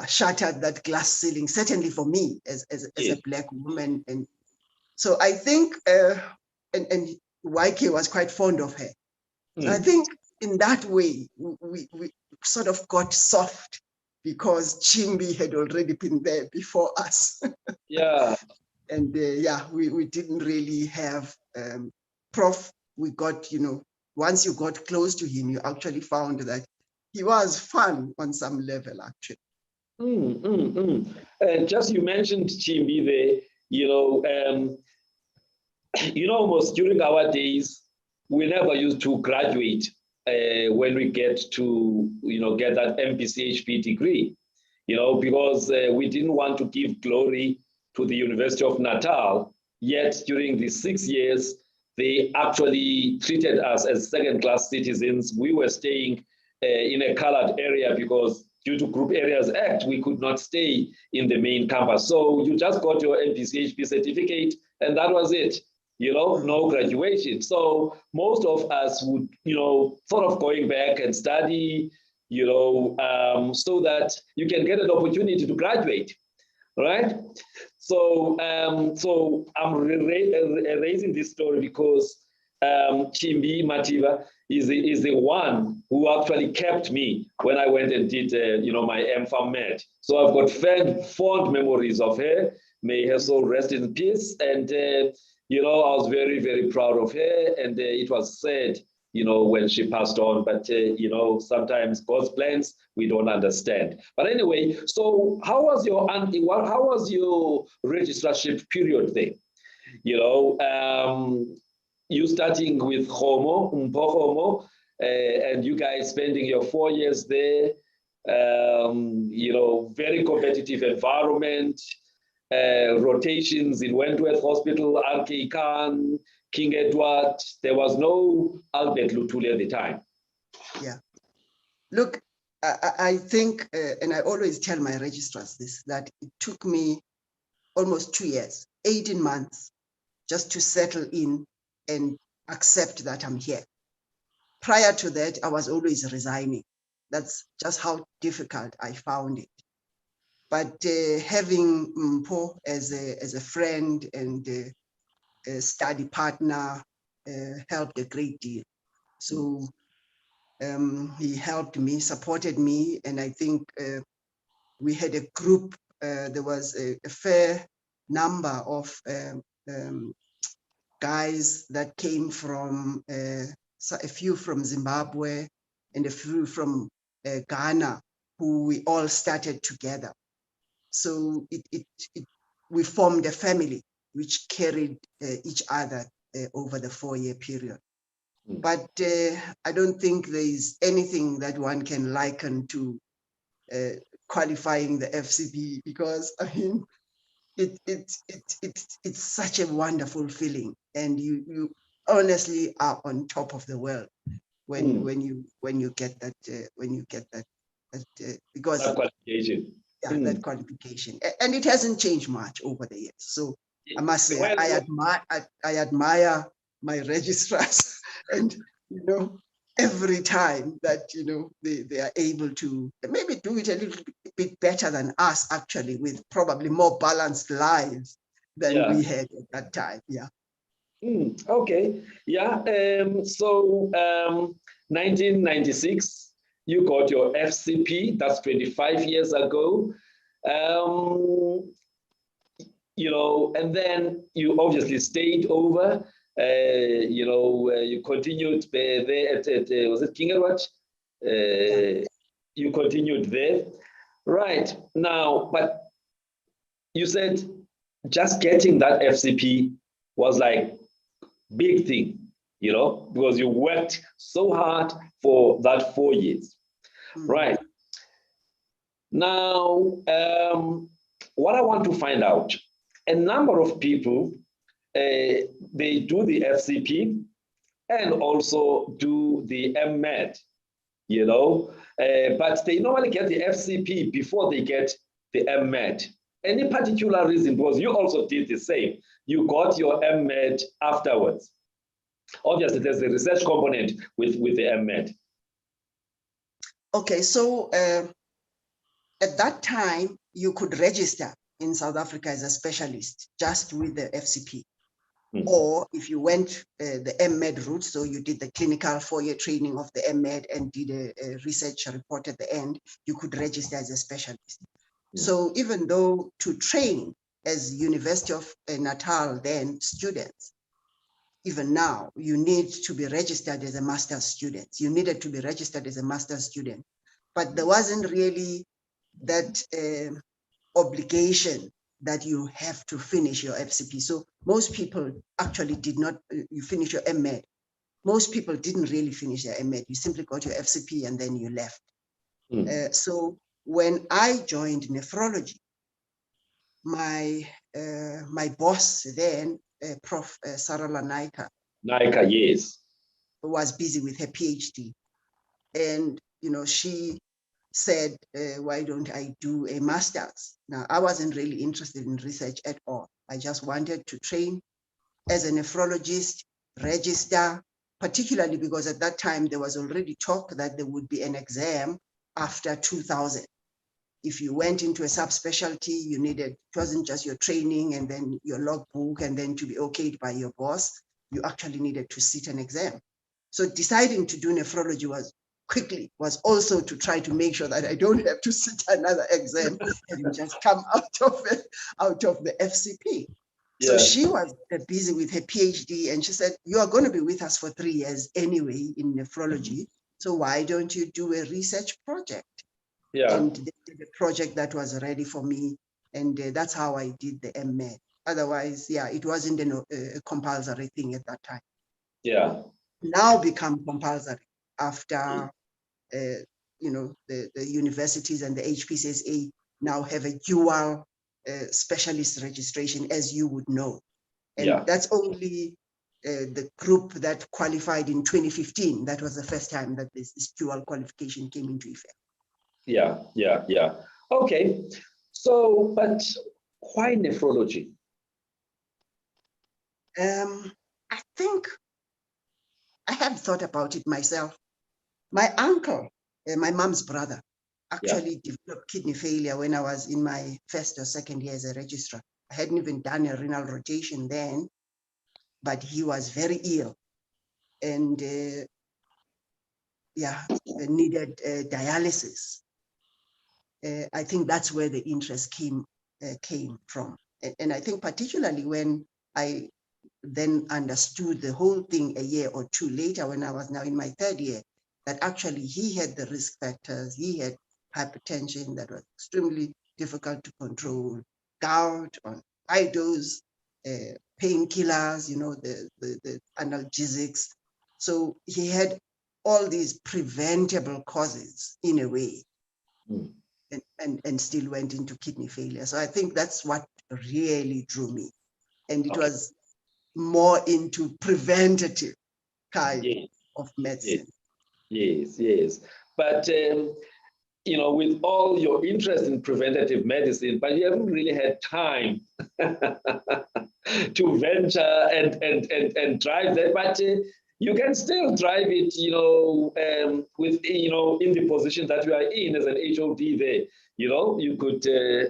shattered that glass ceiling, certainly for me as a Black woman. And so I think, and YK was quite fond of her. So I think in that way, we sort of got soft because Chimbi had already been there before us. Yeah. And we didn't really have Prof. We got, once you got close to him, you actually found that he was fun on some level, actually. And just you mentioned Chimbi there, almost during our days, we never used to graduate when we get to, get that MPCHP degree, because we didn't want to give glory to the University of Natal. Yet during the 6 years, they actually treated us as second-class citizens. We were staying in a colored area because due to Group Areas Act, we could not stay in the main campus. So you just got your MPCHP certificate and that was it, no graduation. So most of us would, sort of going back and study, so that you can get an opportunity to graduate. Right? So, I'm raising this story because Chimbi Mativa is the one who actually kept me when I went and did, my MPharm Med. So I've got fond memories of her. May her soul rest in peace. And, I was very, very proud of her. And it was sad, when she passed on, but, sometimes God's plans, we don't understand. But anyway, so how was your registrarship period there? You starting with Mpho Khomo, and you guys spending your 4 years there, very competitive environment, rotations in Wentworth Hospital, RK Khan, King Edward. There was no Albert Luthuli at the time. Yeah. Look, I think, and I always tell my registrars this, that it took me almost 2 years, 18 months, just to settle in and accept that I'm here. Prior to that, I was always resigning. That's just how difficult I found it. But having Mpho as a friend and a study partner helped a great deal. So he helped me, supported me, and I think we had a group. There was a fair number of guys that came from, a few from Zimbabwe and a few from Ghana, who we all started together. So we formed a family which carried each other over the 4-year period. But I don't think there is anything that one can liken to qualifying the FCP, because I mean, it's such a wonderful feeling, and you honestly are on top of the world when you get that because that qualification. that qualification, and it hasn't changed much over the years. So I must say, I admire my registrars, and every time that they are able to maybe do it a little bit better than us, actually, with probably more balanced lives than we had at that time. Okay. 1996, you got your FCP. That's 25 years ago. And then you obviously stayed over. You continued there at was it Kingerwatch? You continued there. Right. Now, but you said just getting that FCP was like big thing, because you worked so hard for that 4 years. Right. Now, what I want to find out, a number of people, they do the FCP and also do the MEd, but they normally get the FCP before they get the MEd. Any particular reason? Because you also did the same. You got your MEd afterwards. Obviously, there's a research component with the MEd. Okay, so at that time, you could register in South Africa as a specialist just with the FCP. Or if you went the MEd route, so you did the clinical 4-year training of the MEd and did a research report at the end, you could register as a specialist. So even though to train as University of Natal then students, even now, you need to be registered as a master's student. You needed to be registered as a master's student, but there wasn't really that obligation that you have to finish your FCP. So most people actually did not, you finish your MEd. Most people didn't really finish their MEd. You simply got your FCP and then you left. So when I joined nephrology, my boss then, Prof. Sarala Naika, yes, was busy with her PhD. And, she said, why don't I do a master's? Now, I wasn't really interested in research at all. I just wanted to train as a nephrologist, register, particularly because at that time there was already talk that there would be an exam after 2000. If you went into a subspecialty, you needed, it wasn't just your training and then your logbook and then to be okayed by your boss, you actually needed to sit an exam. So deciding to do nephrology was also to try to make sure that I don't have to sit another exam and just come out of the FCP. Yeah. So she was busy with her PhD and she said, you are going to be with us for 3 years anyway in nephrology. So why don't you do a research project? Yeah. And they did a project that was ready for me. And that's how I did the MEd. Otherwise, it wasn't a compulsory thing at that time. Yeah. Now become compulsory after, the universities and the HPCSA now have a dual specialist registration, as you would know. And that's only the group that qualified in 2015. That was the first time that this dual qualification came into effect. Yeah. Okay. So, but why nephrology? I think I have thought about it myself. My uncle, my mom's brother, actually developed kidney failure when I was in my first or second year as a registrar. I hadn't even done a renal rotation then, but he was very ill and needed dialysis. I think that's where the interest came from. and I think particularly when I then understood the whole thing a year or two later, when I was now in my third year, that actually he had the risk factors. He had hypertension that was extremely difficult to control, gout on high dose painkillers, you know, the analgesics. So he had all these preventable causes in a way, and still went into kidney failure. So I think that's what really drew me. And it was more into preventative kind of medicine. Yes. But, you know, with all your interest in preventative medicine, but you haven't really had time to venture and drive that. But you can still drive it, you know, with, you know, in the position that you are in as an HOD there. You know, you could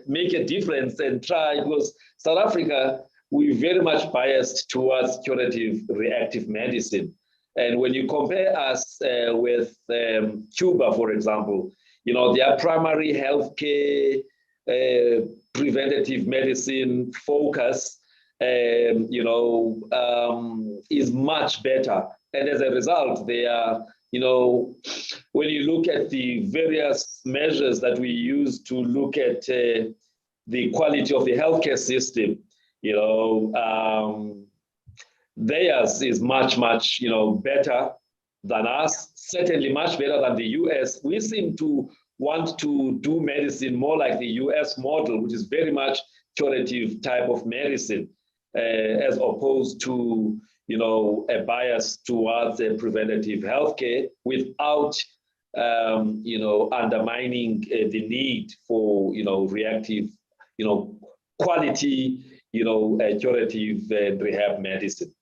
make a difference and try, because South Africa, we're very much biased towards curative reactive medicine. And when you compare us with Cuba, for example, you know, their primary healthcare, preventative medicine focus, you know, is much better. And as a result, they are, you know, when you look at the various measures that we use to look at the quality of the healthcare system, you know, theirs is much, you know, better than us, certainly much better than the US. We seem to want to do medicine more like the US model, which is very much curative type of medicine, as opposed to, you know, a bias towards preventative healthcare without, you know, undermining the need for, you know, reactive, you know, quality, you know, curative rehab medicine.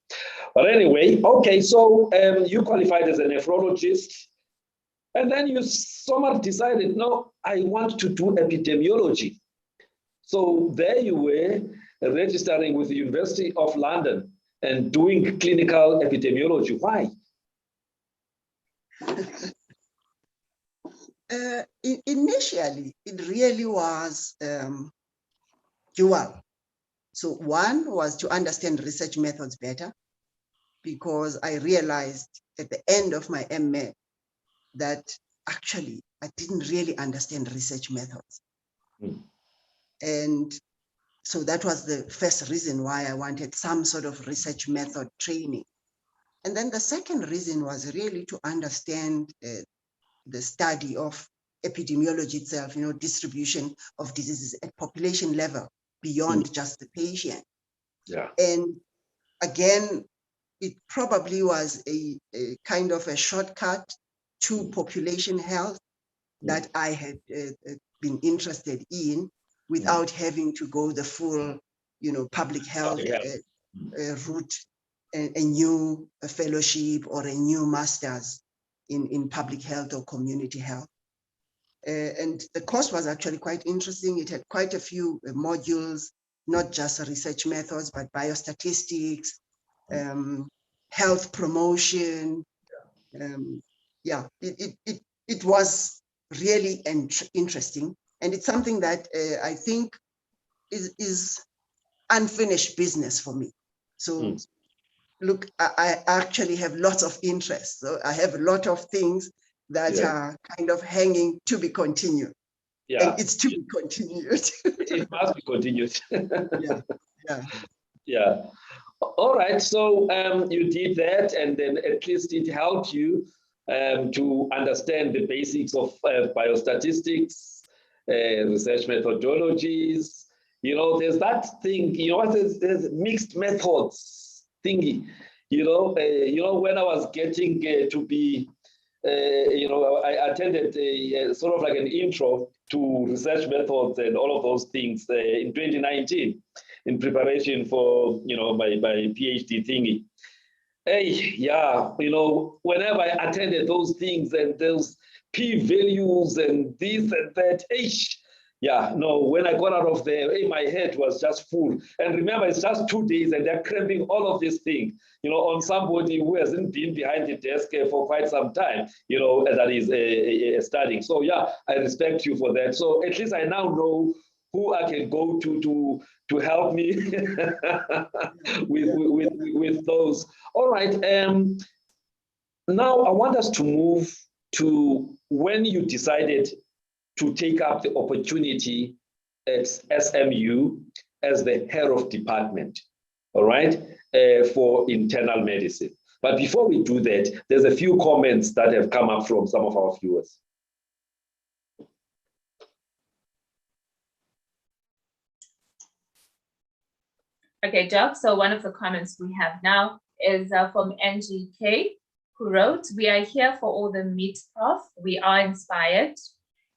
But anyway, okay, so you qualified as a nephrologist, and then you somehow decided, no, I want to do epidemiology. So there you were registering with the University of London and doing clinical epidemiology. Why? Initially, it really was dual. So one was to understand research methods better, because I realized at the end of my MA that actually I didn't really understand research methods. And so that was the first reason why I wanted some sort of research method training. And then the second reason was really to understand the study of epidemiology itself, you know, distribution of diseases at population level beyond just the patient. Yeah. And again, it probably was a kind of a shortcut to population health that I had been interested in without having to go the full, you know, public health route, a new fellowship or a new master's in public health or community health. And the course was actually quite interesting. It had quite a few modules, not just research methods, but biostatistics, health promotion. It was really interesting. And it's something that I think is unfinished business for me. So look, I actually have lots of interests. So I have a lot of things that are kind of hanging to be continued. Yeah. And it's to be continued. It must be continued. Yeah. All right. So you did that, and then at least it helped you to understand the basics of biostatistics, research methodologies. You know, there's that thing, you know, there's mixed methods thingy. You know, when I was getting to be, you know, I attended sort of like an intro to research methods and all of those things in 2019 in preparation for, you know, my PhD thingy. Hey, yeah, you know, whenever I attended those things and those p-values and this and that, yeah, no, when I got out of there, my head was just full. And remember, it's just 2 days and they're cramping all of these things, you know, on somebody who hasn't been behind the desk for quite some time, you know, that is studying. So yeah, I respect you for that. So at least I now know who I can go to help me with those. All right. Now I want us to move to when you decided to take up the opportunity at SMU as the head of department, all right, for internal medicine. But before we do that, there's a few comments that have come up from some of our viewers. Okay, Doc, so one of the comments we have now is from NGK, who wrote, "We are here for all the meat, Prof. We are inspired."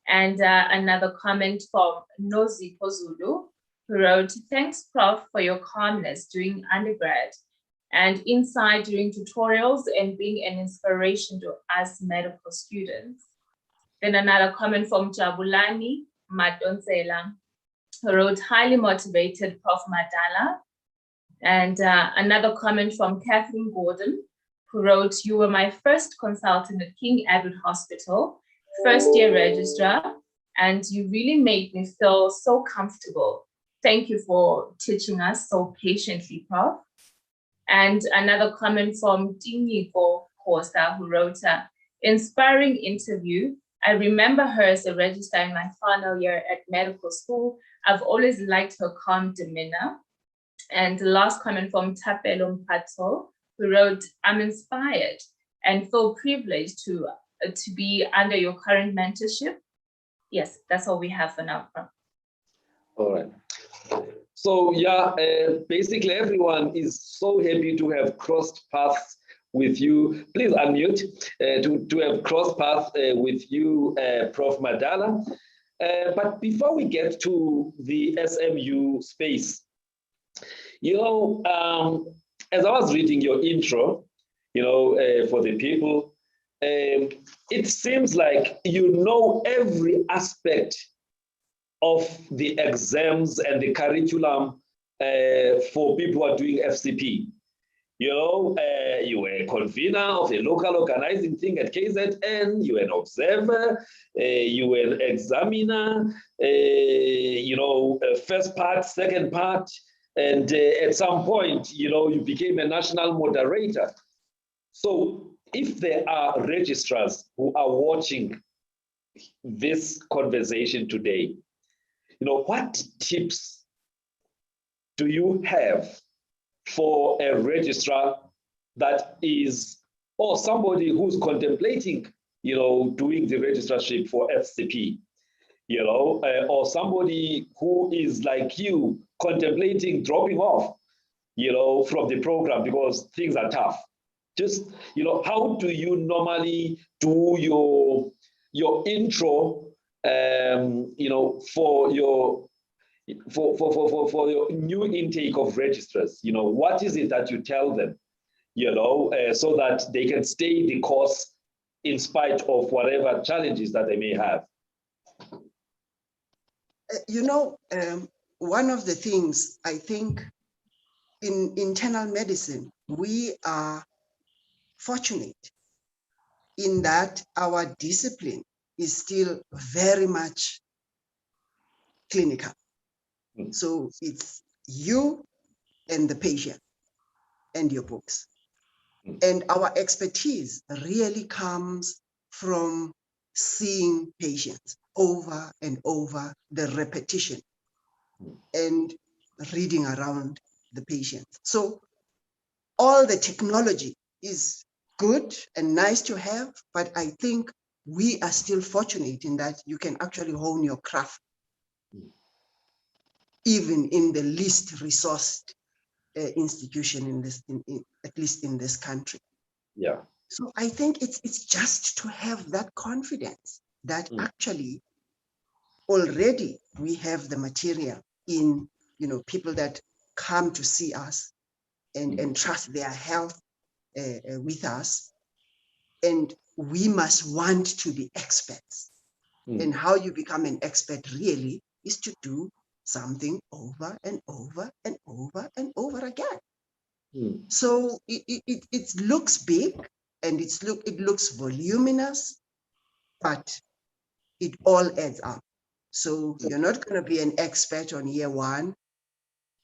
And another comment from Nozi Pozulu, who wrote, "Thanks, Prof, for your calmness during undergrad and insight during tutorials and being an inspiration to us medical students." Then another comment from Jabulani Madonsela, who wrote, "Highly motivated, Prof Madala." And another comment from Kathleen Gordon, who wrote, "You were my first consultant at King Edward Hospital, first year registrar, and you really made me feel so comfortable. Thank you for teaching us so patiently, Prof." And another comment from Tiniko Kosa, who wrote, "Inspiring interview. I remember her as a registrar in my final year at medical school. I've always liked her calm demeanor." And the last comment from Tapelo Mpato, who wrote, "I'm inspired and feel privileged to be under your current mentorship." Yes, that's all we have for now. All right. So yeah, basically everyone is so happy to have crossed paths with you. Please unmute to have crossed paths with you, Prof. Madala. But before we get to the SMU space, you know, as I was reading your intro, you know, for the people, it seems like you know every aspect of the exams and the curriculum for people who are doing FCP. You know, you were a convener of a local organizing thing at KZN, you were an observer, you were an examiner, you know, first part, second part, and at some point, you know, you became a national moderator. So if there are registrars who are watching this conversation today, you know, what tips do you have for a registrar that is, or somebody who's contemplating, you know, doing the registrarship for FCP, you know, or somebody who is like you, contemplating dropping off, you know, from the program because things are tough? Just, you know, how do you normally do your intro, you know, for your new intake of registrars? You know, what is it that you tell them, you know, so that they can stay the course in spite of whatever challenges that they may have? You know, one of the things I think in internal medicine, we are fortunate in that our discipline is still very much clinical. So it's you and the patient and your books. And our expertise really comes from seeing patients over and over, the repetition and reading around the patient. So all the technology is good and nice to have, but I think we are still fortunate in that you can actually hone your craft even in the least resourced institution in this, at least in this country. Yeah. So I think it's just to have that confidence that actually already we have the material in, you know, people that come to see us and trust their health with us, and we must want to be experts. And how you become an expert really is to do something over and over and over and over again. So it looks big and it looks voluminous, but it all adds up. So you're not going to be an expert on year one.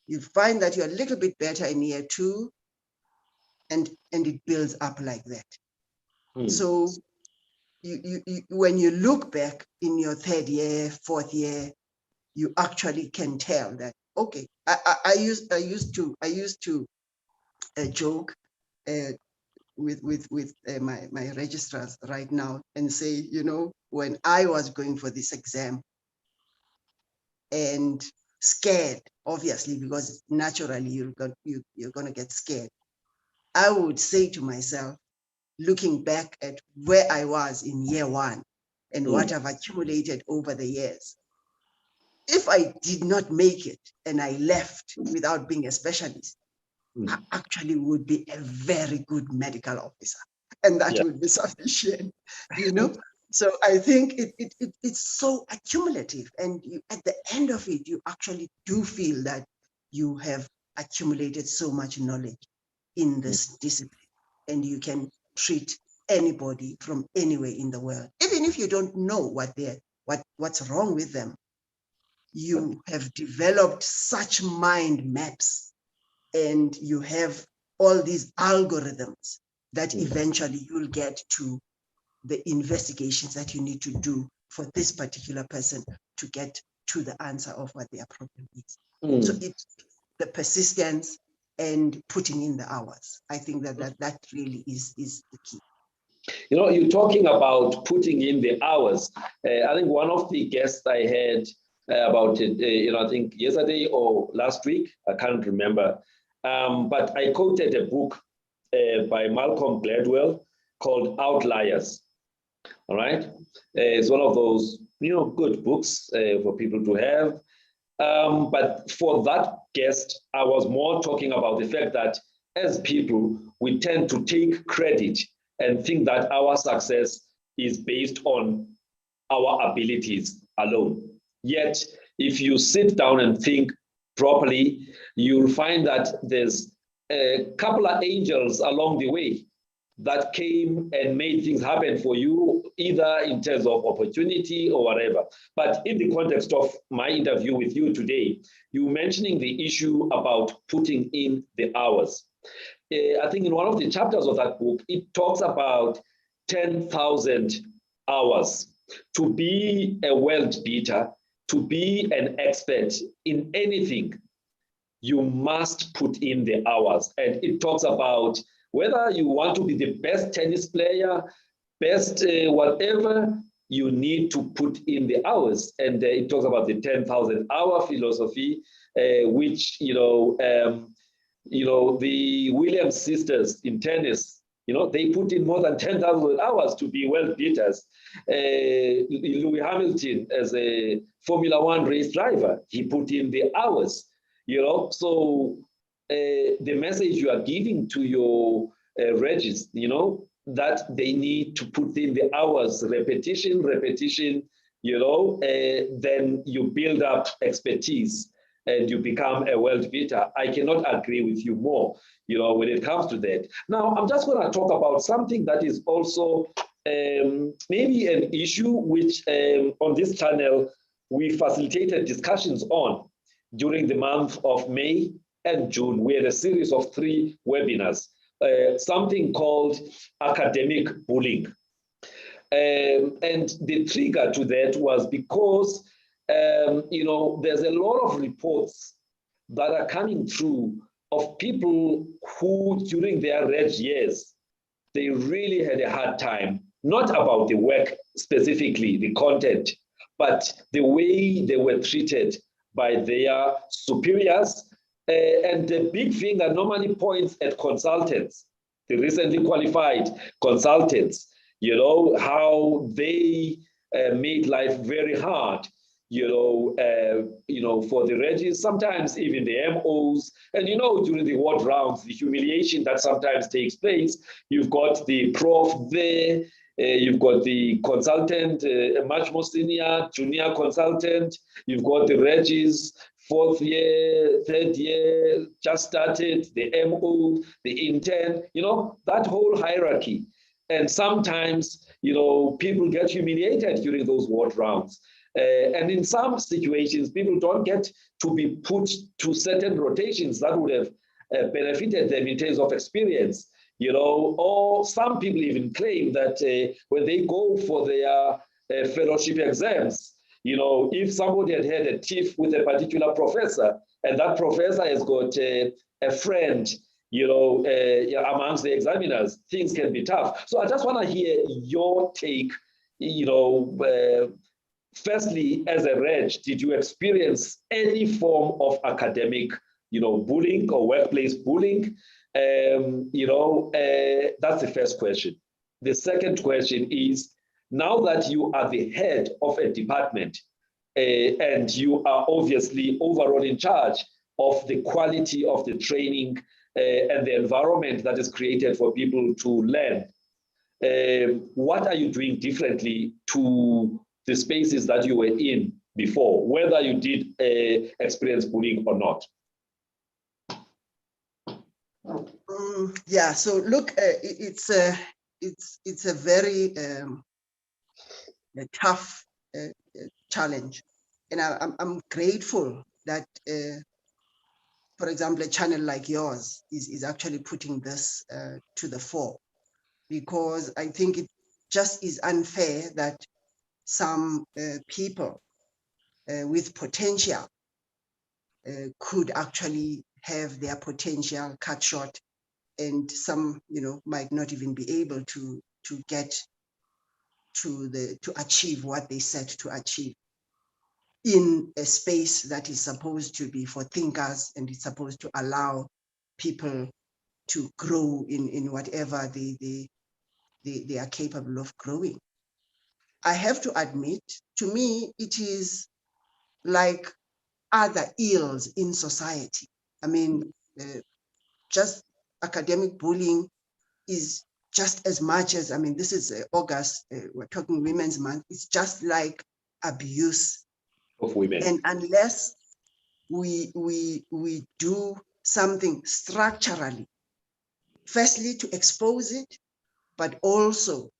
You find that you're a little bit better in year two, and it builds up like that. So when you look back in your third year, fourth year, you actually can tell that, okay, I used to joke with my registrars right now and say, when I was going for this exam and scared, obviously, because naturally you're going to get scared, I would say to myself, looking back at where I was in year one and what I've accumulated over the years, if I did not make it and I left without being a specialist, I actually would be a very good medical officer, and that would be sufficient, So I think it's so accumulative, and at the end of it, you actually do feel that you have accumulated so much knowledge in this discipline, and you can treat anybody from anywhere in the world, even if you don't know what's wrong with them. You have developed such mind maps, and you have all these algorithms that eventually you'll get to the investigations that you need to do for this particular person to get to the answer of what their problem is. So it's the persistence and putting in the hours. I think that really is the key. You're talking about putting in the hours. I think one of the guests I had about it, I think yesterday or last week, I can't remember. But I quoted a book by Malcolm Gladwell called Outliers. All right. It's one of those, good books for people to have. But for that guest, I was more talking about the fact that as people, we tend to take credit and think that our success is based on our abilities alone. Yet, if you sit down and think properly, you'll find that there's a couple of angels along the way that came and made things happen for you, either in terms of opportunity or whatever. But in the context of my interview with you today, you mentioning the issue about putting in the hours. I think in one of the chapters of that book, it talks about 10,000 hours. To be a world beater, to be an expert in anything, you must put in the hours. And it talks about whether you want to be the best tennis player, best whatever, you need to put in the hours. And it talks about the 10,000 hour philosophy, which, the Williams sisters in tennis, they put in more than 10,000 hours to be world beaters. Lewis Hamilton, as a Formula One race driver, he put in the hours, So the message you are giving to your regis, that they need to put in the hours, repetition, then you build up expertise and you become a world beater. I cannot agree with you more, when it comes to that. Now, I'm just going to talk about something that is also maybe an issue which on this channel, we facilitated discussions on during the month of May and June. We had a series of 3 webinars, something called academic bullying. And the trigger to that was because there's a lot of reports that are coming through of people who, during their reg years, they really had a hard time, not about the work specifically, the content, but the way they were treated by their superiors. And the big thing that normally points at consultants, the recently qualified consultants, how they made life very hard, for the regis, sometimes even the MOs, and during the ward rounds, the humiliation that sometimes takes place. You've got the prof there, you've got the consultant, much more senior, junior consultant, you've got the regis, 4th year, 3rd year, just started, the MO, the intern, that whole hierarchy. And sometimes, people get humiliated during those ward rounds. And in some situations, people don't get to be put to certain rotations that would have benefited them in terms of experience, you know, or some people even claim that when they go for their fellowship exams, you know, if somebody had had a tiff with a particular professor and that professor has got a friend, you know, amongst the examiners, things can be tough. So I just want to hear your take, you know, firstly, as a Reg, did you experience any form of academic, you know, bullying or workplace bullying? You know, that's the first question. The second question is, now that you are the head of a department and you are obviously overall in charge of the quality of the training and the environment that is created for people to learn, what are you doing differently to the spaces that you were in before, whether you did experience bullying or not? Yeah, so look, it's a very a tough challenge, and I'm grateful that, for example, a channel like yours is actually putting this to the fore, because I think it just is unfair that some people with potential could actually have their potential cut short, and some, you know, might not even be able to get to achieve what they set to achieve in a space that is supposed to be for thinkers, and it's supposed to allow people to grow in whatever they are capable of growing. I have to admit, to me, it is like other ills in society. I mean, just academic bullying is just as much as, I mean, this is August, we're talking Women's Month, it's just like abuse Of women. And unless we do something structurally, firstly to expose it, but also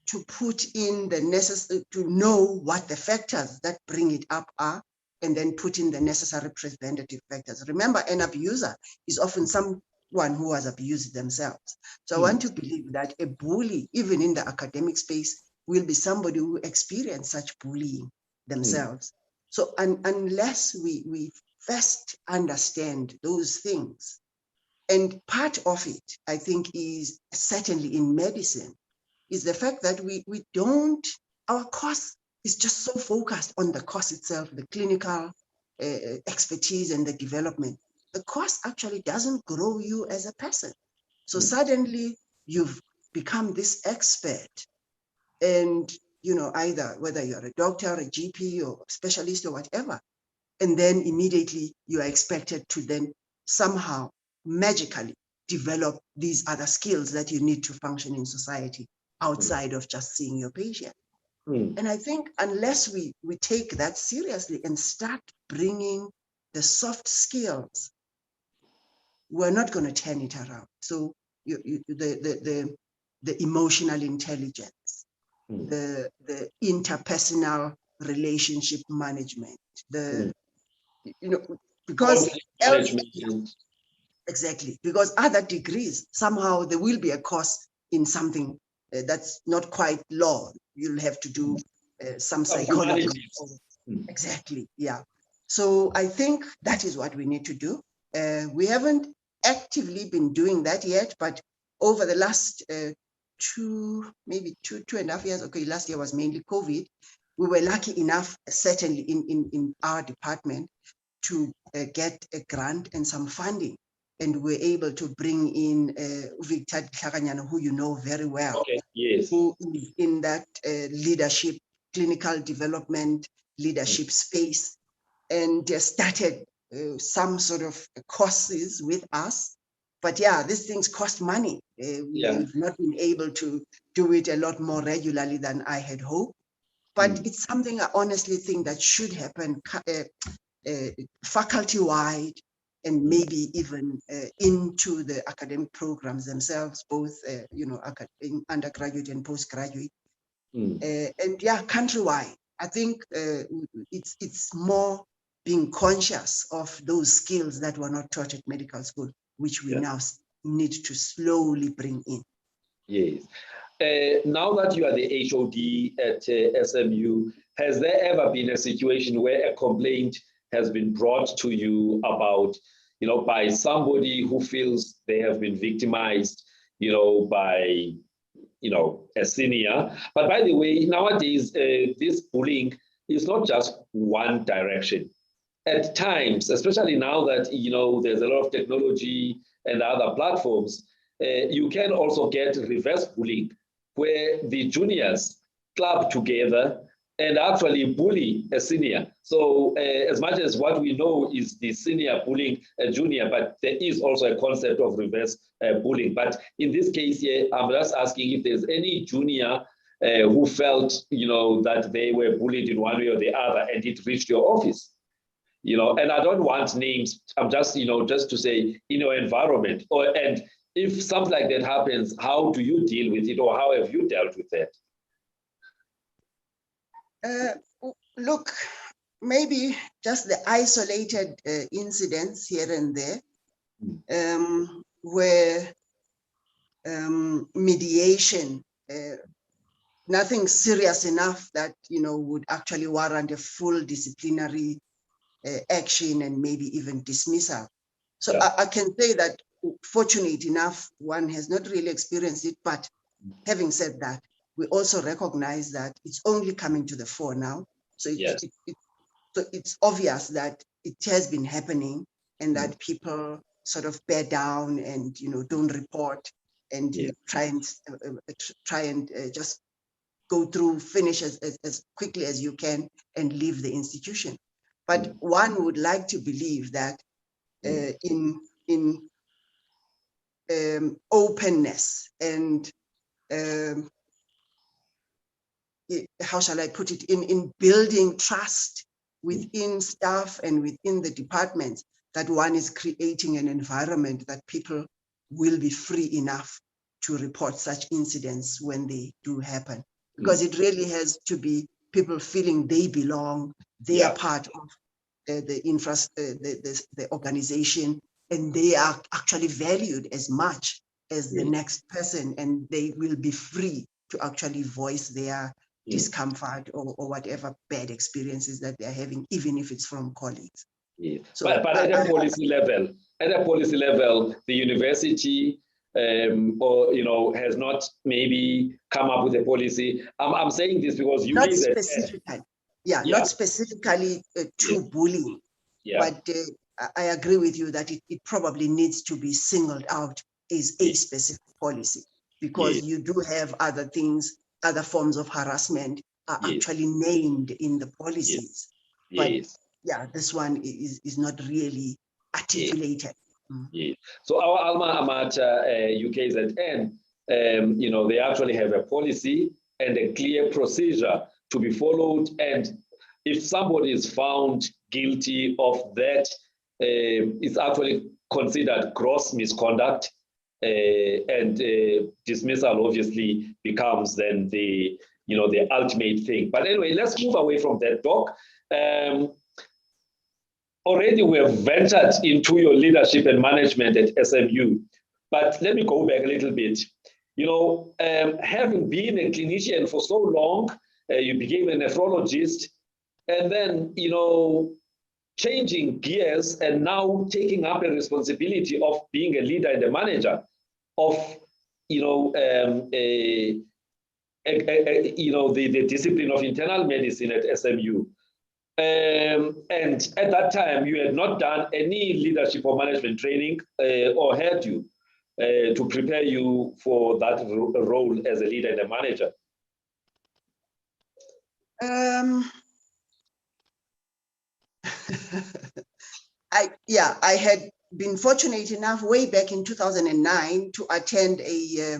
to put in the necessary, to know what the factors that bring it up are, and then put in the necessary preventative factors. Remember, an abuser is often someone who has abused themselves. So I want to believe that a bully, even in the academic space, will be somebody who experienced such bullying themselves. So unless we first understand those things, and part of it, I think, is certainly in medicine, is the fact that we don't, our course is just so focused on the course itself, the clinical expertise and the development. The course actually doesn't grow you as a person. So suddenly you've become this expert, and, you know, either whether you're a doctor, a GP, or a specialist or whatever, and then immediately you are expected to then somehow magically develop these other skills that you need to function in society outside of just seeing your patient. And I think unless we take that seriously and start bringing the soft skills, we're not going to turn it around. So the emotional intelligence, the interpersonal relationship management, the you know, because else, exactly, because other degrees, somehow there will be a course in something that's not quite law. You'll have to do some psychology. Exactly, yeah. So I think that is what we need to do. We haven't actively been doing that yet, but over the last maybe two and a half years, okay, last year was mainly COVID, we were lucky enough, certainly in our department, to get a grant and some funding. And we're able to bring in Victor Tlhaganyana, who you know very well, who is in that leadership, clinical development, leadership space, and started some sort of courses with us. But yeah, these things cost money. We've not been able to do it a lot more regularly than I had hoped. But it's something I honestly think that should happen faculty-wide, and maybe even into the academic programs themselves, both you know, undergraduate and postgraduate, and yeah, countrywide. I think it's more being conscious of those skills that were not taught at medical school, which we now need to slowly bring in. Yes. Now that you are the HOD at SMU, has there ever been a situation where a complaint has been brought to you about, by somebody who feels they have been victimized, by, a senior? But by the way, nowadays, this bullying is not just one direction. At times, especially now that, there's a lot of technology and other platforms, you can also get reverse bullying, where the juniors club together and actually bully a senior. So as much as what we know is the senior bullying a junior, but there is also a concept of reverse bullying. But in this case here, I'm just asking if there's any junior who felt, that they were bullied in one way or the other and it reached your office. And I don't want names. I'm just, just to say, in your environment, and if something like that happens, how do you deal with it, or how have you dealt with that? Look, maybe just the isolated incidents here and there, where mediation, nothing serious enough that would actually warrant a full disciplinary action and maybe even dismissal. So I can say that, fortunate enough, one has not really experienced it, but having said that, we also recognize that it's only coming to the fore now. So it's obvious that it has been happening, and that people sort of bear down and don't report and try and just go through, finish as quickly as you can and leave the institution. But one would like to believe that in openness and how shall I put it, in building trust within staff and within the departments, that one is creating an environment that people will be free enough to report such incidents when they do happen. Because it really has to be people feeling they belong, they are part of the organization, and they are actually valued as much as the next person, and they will be free to actually voice their discomfort or whatever bad experiences that they're having, even if it's from colleagues. So, but at a policy level, the university has not maybe come up with a policy. I'm saying this because you not specifically, not specifically to bullying, but I agree with you that it probably needs to be singled out as a specific policy, because you do have other things, other forms of harassment are actually named in the policies. But this one is not really articulated. So our alma mater, UKZN, they actually have a policy and a clear procedure to be followed. And if somebody is found guilty of that, it's actually considered gross misconduct, and dismissal obviously becomes then the ultimate thing. But anyway, let's move away from that, Doc. Already we have ventured into your leadership and management at SMU, but let me go back a little bit. Having been a clinician for so long, you became a nephrologist, and then, changing gears and now taking up a responsibility of being a leader and a manager of, the discipline of internal medicine at SMU. And at that time, you had not done any leadership or management training, or had you, to prepare you for that role as a leader and a manager? I had been fortunate enough way back in 2009 to attend a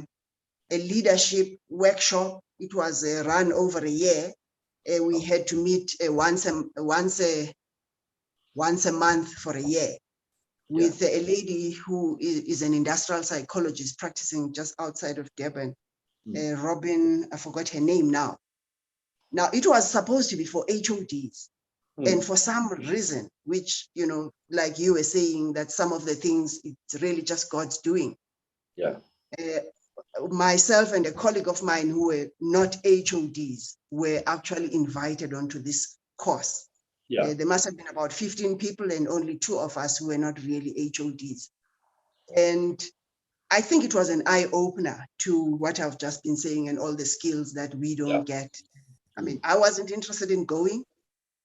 leadership workshop. It was run over a year. We had to meet once a month for a year with a lady who is an industrial psychologist practicing just outside of Durban, Robin, I forgot her name now. Now, it was supposed to be for HODs. And for some reason, which, you know, like you were saying, that some of the things, it's really just God's doing. Yeah. Myself and a colleague of mine who were not HODs were actually invited onto this course. Yeah. There must have been about 15 people and only 2 of us who were not really HODs. And I think it was an eye-opener to what I've just been saying and all the skills that we don't get. I mean, I wasn't interested in going,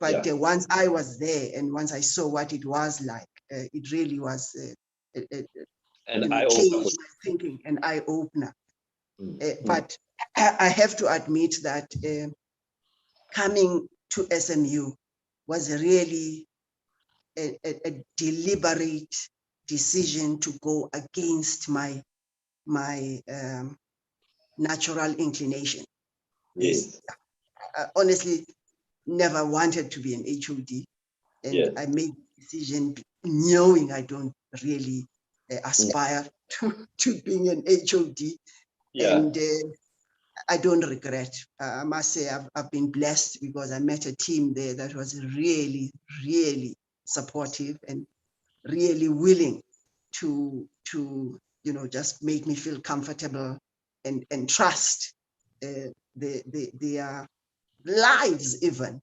but once I was there and once I saw what it was like, it really was changed my thinking, an eye-opener. But I have to admit that coming to SMU was really a deliberate decision to go against my natural inclination. Yes. I honestly never wanted to be an HOD, and I made the decision knowing I don't really aspire to being an HOD, and I don't regret. I must say I've been blessed because I met a team there that was really, really supportive and really willing to just make me feel comfortable and trust their lives even,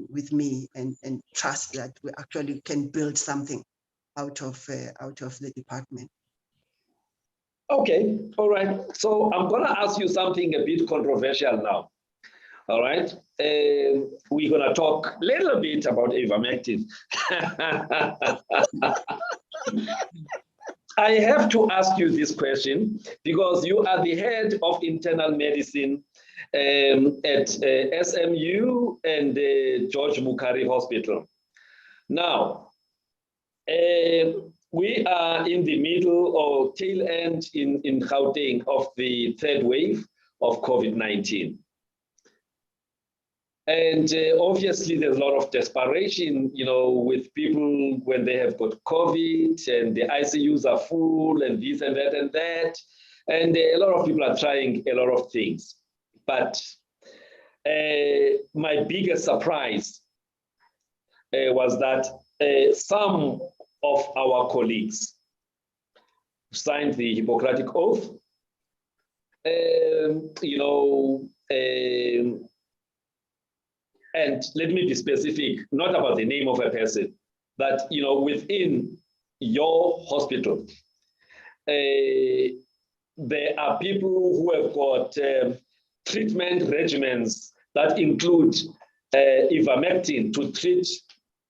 with me, and trust that we actually can build something out of the department. Okay, all right. So I'm going to ask you something a bit controversial now. All right. We're going to talk a little bit about ivermectin. I have to ask you this question because you are the head of internal medicine at SMU and George Mukhari Hospital. Now, we are in the middle or tail end in Gauteng of the 3rd wave of COVID-19. And obviously there's a lot of desperation, with people when they have got COVID and the ICUs are full and this and that and that. And a lot of people are trying a lot of things. But my biggest surprise was that some of our colleagues signed the Hippocratic Oath, and let me be specific, not about the name of a person, but within your hospital, there are people who have got treatment regimens that include ivermectin to treat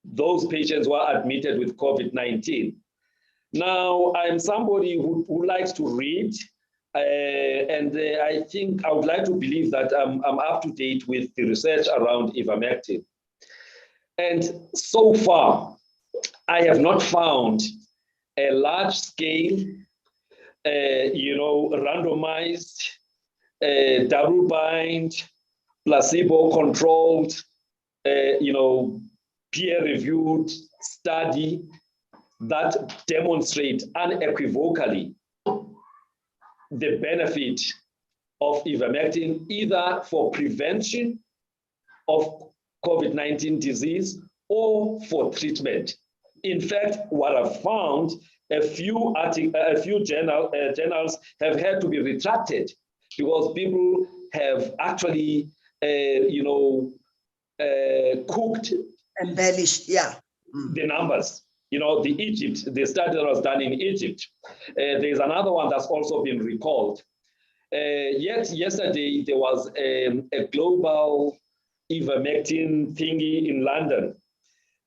those patients who are admitted with COVID-19. Now, I'm somebody who likes to read, and I think I would like to believe that I'm up to date with the research around ivermectin. And so far, I have not found a large-scale, randomized, double-blind, placebo-controlled, peer-reviewed study that demonstrate unequivocally the benefit of ivermectin, either for prevention of COVID-19 disease or for treatment. In fact, what I've found, a few journals have had to be retracted because people have actually, cooked, embellished, the numbers. The study that was done in Egypt. There's another one that's also been recalled. Yet yesterday there was a global ivermectin thingy in London.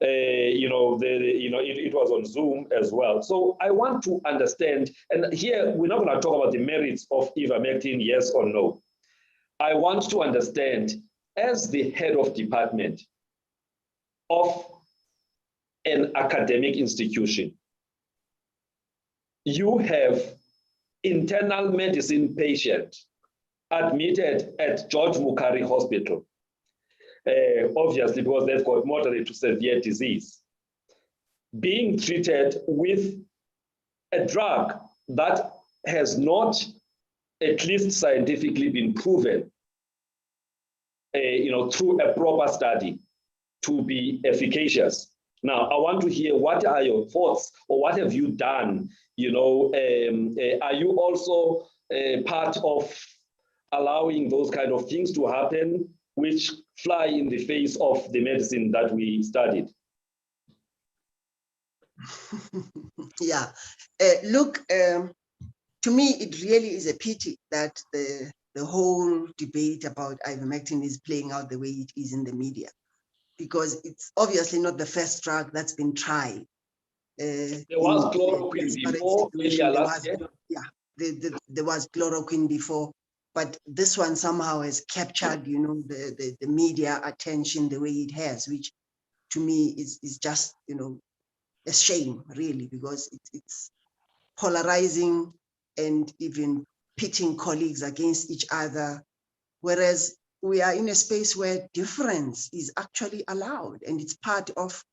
It was on Zoom as well. So I want to understand, and here we're not going to talk about the merits of ivermectin, yes or no. I want to understand, as the head of department of an academic institution, you have internal medicine patient admitted at George Mukhari Hospital, obviously because they've got moderate to severe disease, being treated with a drug that has not, at least scientifically, been proven through a proper study to be efficacious. Now, I want to hear what are your thoughts or what have you done? Are you also part of allowing those kind of things to happen, which fly in the face of the medicine that we studied? Yeah, look, to me, it really is a pity that the whole debate about ivermectin is playing out the way it is in the media, because it's obviously not the first drug that's been tried. There was chloroquine before, there was chloroquine before, but this one somehow has captured, the media attention the way it has, which to me is just, a shame, really, because it's polarizing and even pitting colleagues against each other, whereas we are in a space where difference is actually allowed and it's part of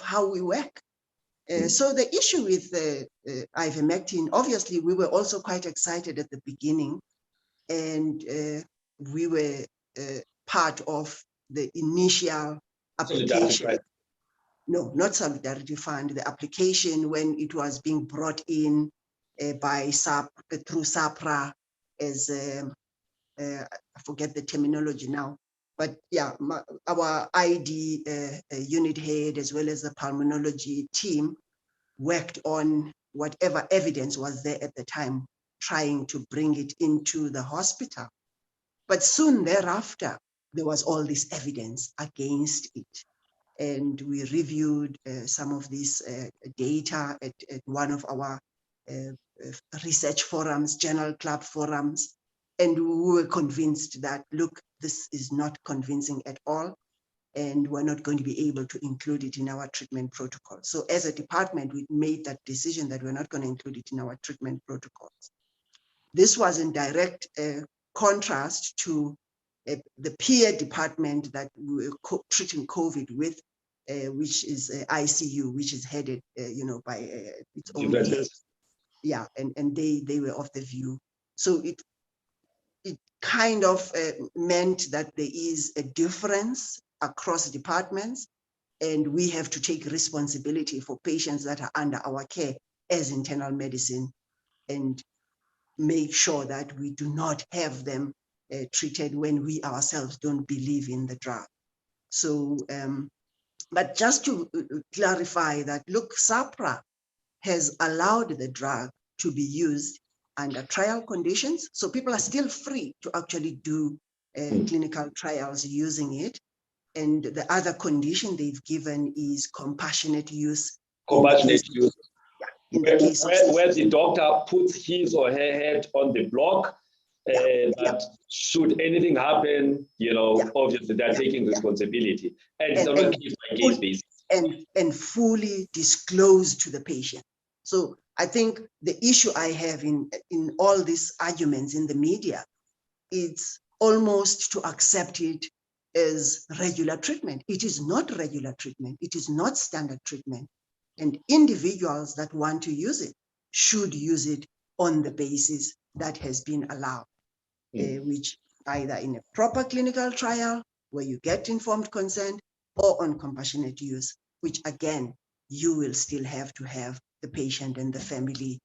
how we work. So the issue with ivermectin, obviously, we were also quite excited at the beginning, and we were part of the initial application. Right. No, not Solidarity Fund, the application when it was being brought in by through SAPRA as, I forget the terminology now, but yeah, our ID unit head as well as the pulmonology team worked on whatever evidence was there at the time, trying to bring it into the hospital. But soon thereafter, there was all this evidence against it. And we reviewed some of this data at one of our research forums, journal club forums, and we were convinced that, look, this is not convincing at all, and we're not going to be able to include it in our treatment protocol. So as a department, we made that decision that we're not going to include it in our treatment protocols. This was in direct contrast to the peer department that we were treating COVID with, which is ICU, which is headed, by its own head. Yeah, and they were of the view. So it kind of meant that there is a difference across departments, and we have to take responsibility for patients that are under our care as internal medicine and make sure that we do not have them treated when we ourselves don't believe in the drug. So, but just to clarify that, look, SAPRA has allowed the drug to be used under trial conditions. So people are still free to actually do clinical trials using it. And the other condition they've given is compassionate use. Compassionate use. In the case where the doctor puts his or her head on the block, that should anything happen, obviously they're taking responsibility. And it's on a case-by-case basis. And fully disclose to the patient. So I think the issue I have in all these arguments in the media, it's almost to accept it as regular treatment. It is not regular treatment. It is not standard treatment. And individuals that want to use it should use it on the basis that has been allowed, which either in a proper clinical trial where you get informed consent, or on compassionate use, which again, you will still have to have the patient and the family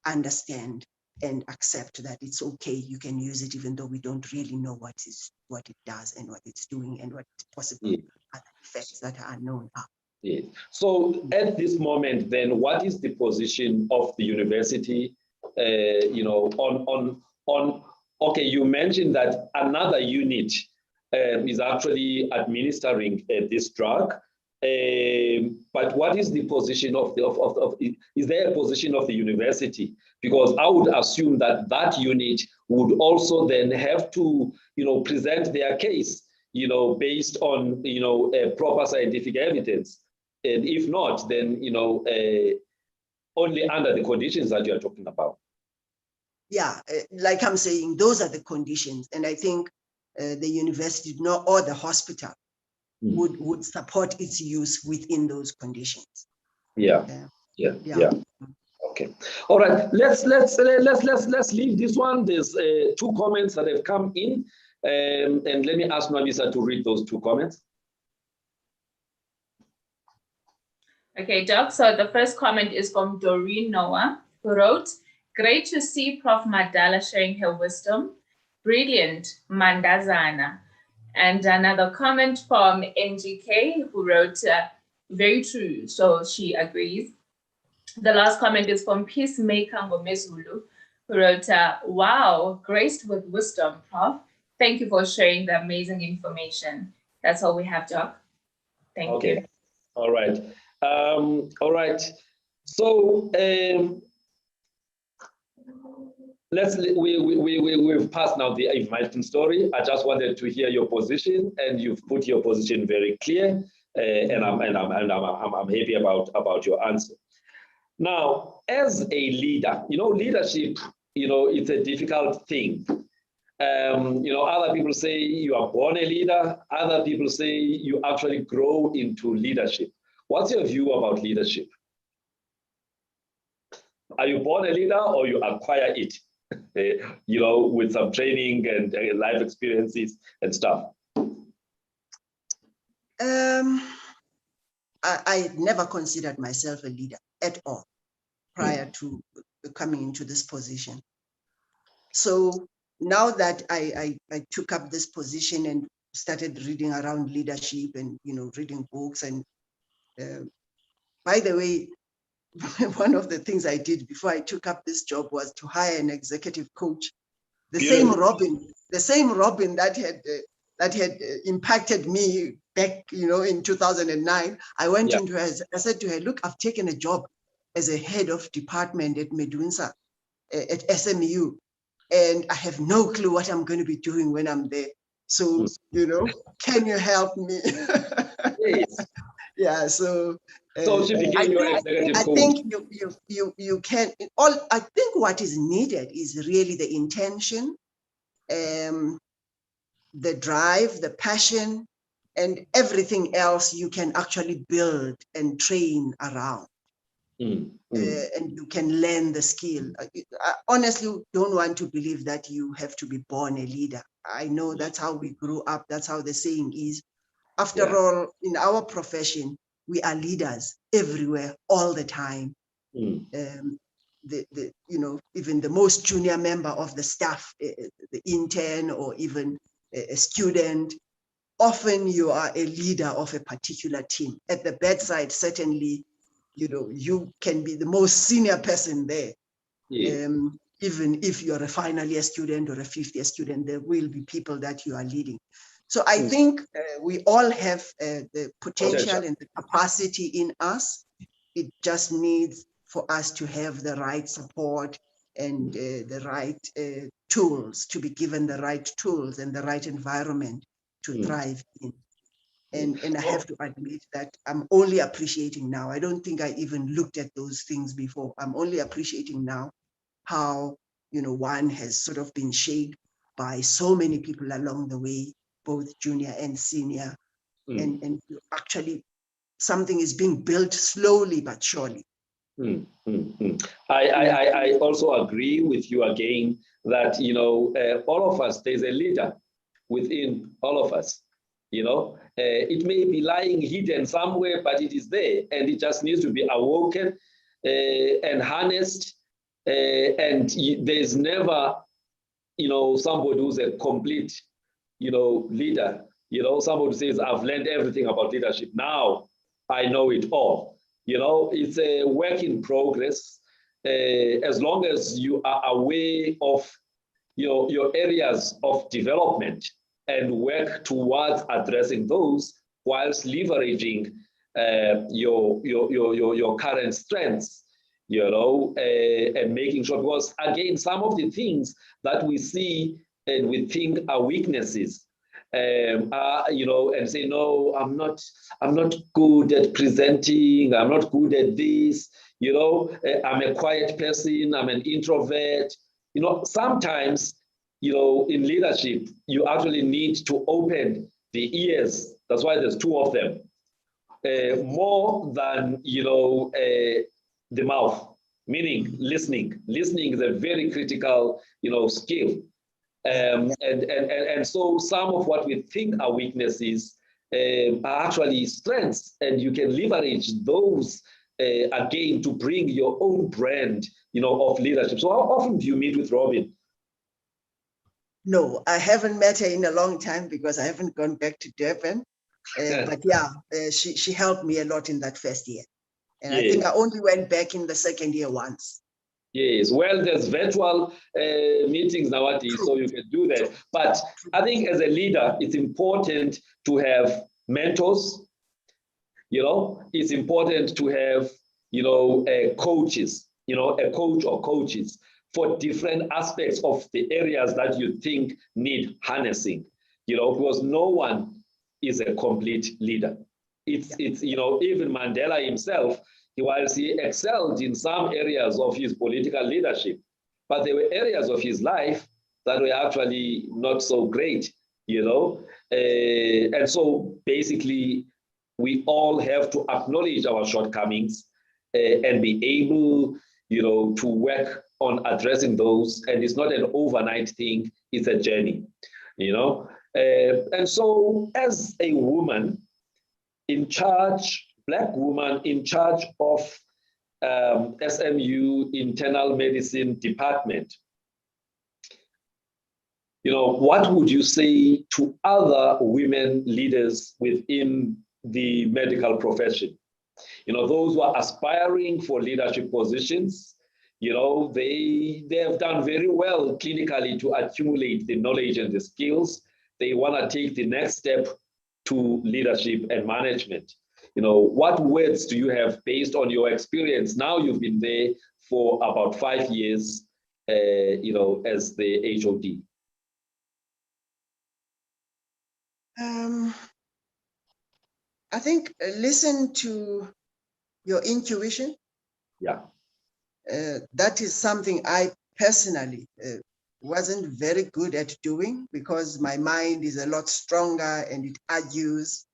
understand and accept that it's okay, you can use it even though we don't really know what it does and what it's doing and what possible other effects that are unknown are. Yeah. So at this moment, then, what is the position of the university, okay, you mentioned that another unit is actually administering this drug, but what is the position is there a position of the university? Because I would assume that that unit would also then have to, present their case, based on, proper scientific evidence. And if not, then, only under the conditions that you are talking about. Yeah, like I'm saying, those are the conditions. And I think the university or the hospital would support its use within those conditions. Yeah. Okay. All right. Let's leave this one. There's two comments that have come in. And let me ask Nwabisa to read those 2 comments. Okay, Doc. So the first comment is from Doreen Noah, who wrote, "Great to see Prof. Madala sharing her wisdom. Brilliant, Mandazana." And another comment from NGK, who wrote, "Very true." So she agrees. The last comment is from Peacemaker Ngomezulu, who wrote, "Wow, graced with wisdom, Prof. Thank you for sharing the amazing information." That's all we have, Doc. Thank you. All right. All right. So we've passed now the milestone story. I just wanted to hear your position, and you've put your position very clear, and I'm happy about your answer. Now, as a leader, leadership, it's a difficult thing. Other people say you are born a leader. Other people say you actually grow into leadership. What's your view about leadership? Are you born a leader or you acquire it, with some training and life experiences and stuff? I never considered myself a leader at all prior to coming into this position. So now that I took up this position and started reading around leadership and, reading books. And by the way, one of the things I did before I took up this job was to hire an executive coach, the same Robin that had impacted me back, in 2009. I went into her, I said to her, "Look, I've taken a job as a head of department at Medunsa, at SMU, and I have no clue what I'm going to be doing when I'm there. So, can you help me?" Yes. Yeah, so she became your executive coach. I think you can. I think what is needed is really the intention, the drive, the passion, and everything else you can actually build and train around. And you can learn the skill. I honestly don't want to believe that you have to be born a leader. I know that's how we grew up. That's how the saying is. After all, in our profession, we are leaders everywhere, all the time. Even the most junior member of the staff, the intern, or even a student, often you are a leader of a particular team. At the bedside, certainly, you can be the most senior person there. Even if you're a final year student or a 5th year student, there will be people that you are leading. So I think we all have the potential and the capacity in us. It just needs for us to have the right support and the right tools, to be given the right tools and the right environment to thrive in. And I have to admit that I'm only appreciating now. I don't think I even looked at those things before. I'm only appreciating now how, one has sort of been shaped by so many people along the way, both junior and senior. And actually something is being built slowly but surely. I also agree with you again that, all of us, there's a leader within all of us. It may be lying hidden somewhere, but it is there, and it just needs to be awoken and harnessed. And there's never, somebody who's a complete, leader. Somebody says, "I've learned everything about leadership. Now I know it all." It's a work in progress. As long as you are aware of your areas of development and work towards addressing those, whilst leveraging your current strengths, and making sure, because again, some of the things that we see and we think are weaknesses, and say, "No, I'm not good at presenting. I'm not good at this. I'm a quiet person. I'm an introvert." Sometimes, in leadership, you actually need to open the ears. That's why there's 2 of them, more than, the mouth, meaning listening. Listening is a very critical, skill. And so some of what we think are weaknesses are actually strengths, and you can leverage those again to bring your own brand, of leadership. So how often do you meet with Robin? No, I haven't met her in a long time because I haven't gone back to Durban. But yeah, she helped me a lot in that first year. And I think I only went back in the second year once. Yes, well, there's virtual meetings nowadays, so you can do that. But I think as a leader, it's important to have mentors. It's important to have, coaches, a coach or coaches for different aspects of the areas that you think need harnessing, because no one is a complete leader. It's even Mandela himself, whilst he excelled in some areas of his political leadership, but there were areas of his life that were actually not so great, and so basically we all have to acknowledge our shortcomings and be able, to work on addressing those. And it's not an overnight thing, it's a journey, and so as a woman in charge, Black woman in charge of SMU internal medicine department, what would you say to other women leaders within the medical profession? Those who are aspiring for leadership positions, they have done very well clinically to accumulate the knowledge and the skills. They want to take the next step to leadership and management. What words do you have based on your experience? Now you've been there for about 5 years, as the HOD. I think listen to your intuition. Yeah. That is something I personally wasn't very good at doing because my mind is a lot stronger and it argues.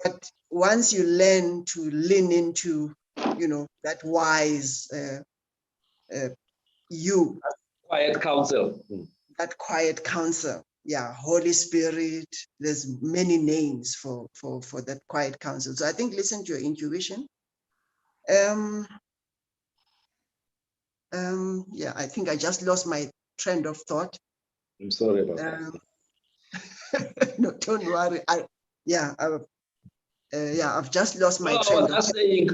But once you learn to lean into, that wise you. Quiet counsel. That quiet counsel. Yeah, Holy Spirit. There's many names for that quiet counsel. So I think listen to your intuition. Yeah, I think I just lost my trend of thought. I'm sorry about that. No, don't worry. I've just lost my trend. I was just saying,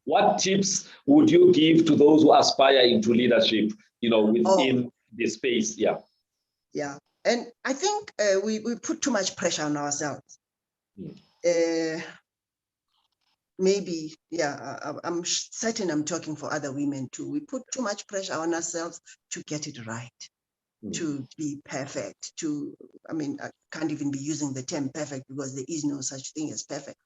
what tips would you give to those who aspire into leadership, within the space? Yeah. Yeah, and I think we put too much pressure on ourselves. Maybe, I'm certain I'm talking for other women too. We put too much pressure on ourselves to get it right, to be perfect, I can't even be using the term perfect because there is no such thing as perfect.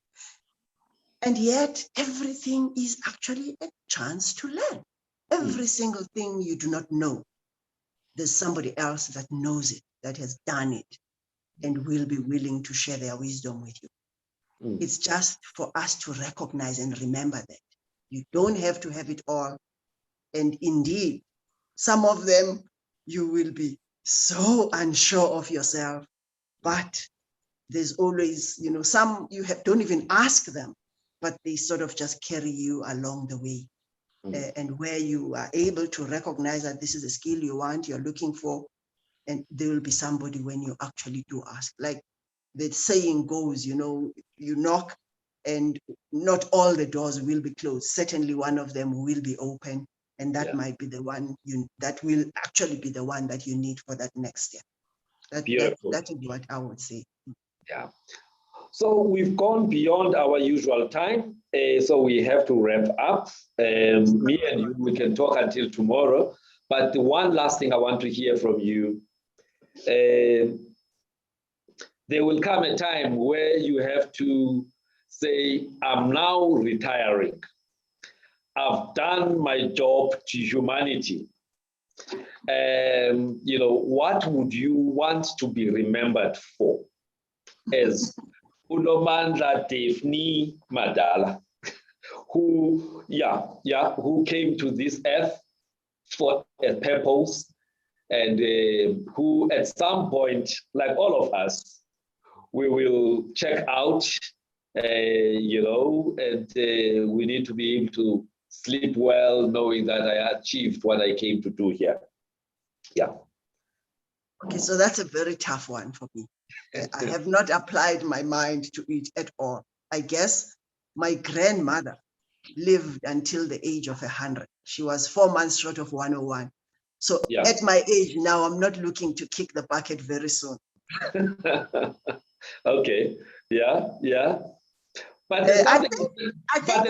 And yet everything is actually a chance to learn. Every single thing you do not know, there's somebody else that knows it, that has done it, and will be willing to share their wisdom with you. It's just for us to recognize and remember that you don't have to have it all. And indeed, some of them, you will be so unsure of yourself, but there's always, some you don't even ask them, but they sort of just carry you along the way. And where you are able to recognize that this is a skill you want, you're looking for, and there will be somebody when you actually do ask. Like the saying goes, you knock and not all the doors will be closed. Certainly one of them will be open, and that might be the one that will actually be the one that you need for that next step. That is what I would say. Yeah. So we've gone beyond our usual time, so we have to wrap up. Me and you, we can talk until tomorrow, but the one last thing I want to hear from you, there will come a time where you have to say, I'm now retiring. I've done my job to humanity. What would you want to be remembered for? As Nomandla Madala, who came to this earth for a purpose, and who at some point, like all of us, we will check out, you know, and we need to be able to sleep well, knowing that I achieved what I came to do here. Yeah. Okay, so that's a very tough one for me. I have not applied my mind to it at all. I guess my grandmother lived until the age of 100. She was 4 months short of 101. So Yeah. at my age now, I'm not looking to kick the bucket very soon. Okay. Yeah. Yeah. But there's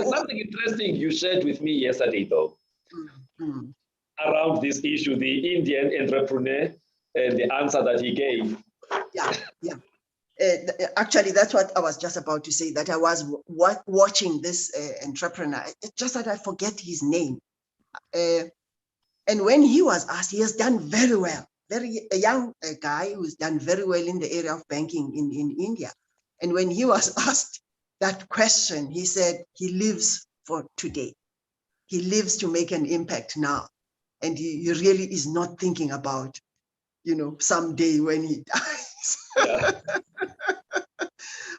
something interesting you shared with me yesterday, though, around this issue, the Indian entrepreneur and the answer that he gave. Yeah, yeah. Actually, that's what I was just about to say, that I was watching this entrepreneur. It's just that I forget his name. And when he was asked, he has done very well. A young guy who's done very well in the area of banking in India. And when he was asked that question, he said he lives for today. He lives to make an impact now. And he really is not thinking about, you know, someday when he dies. Yeah.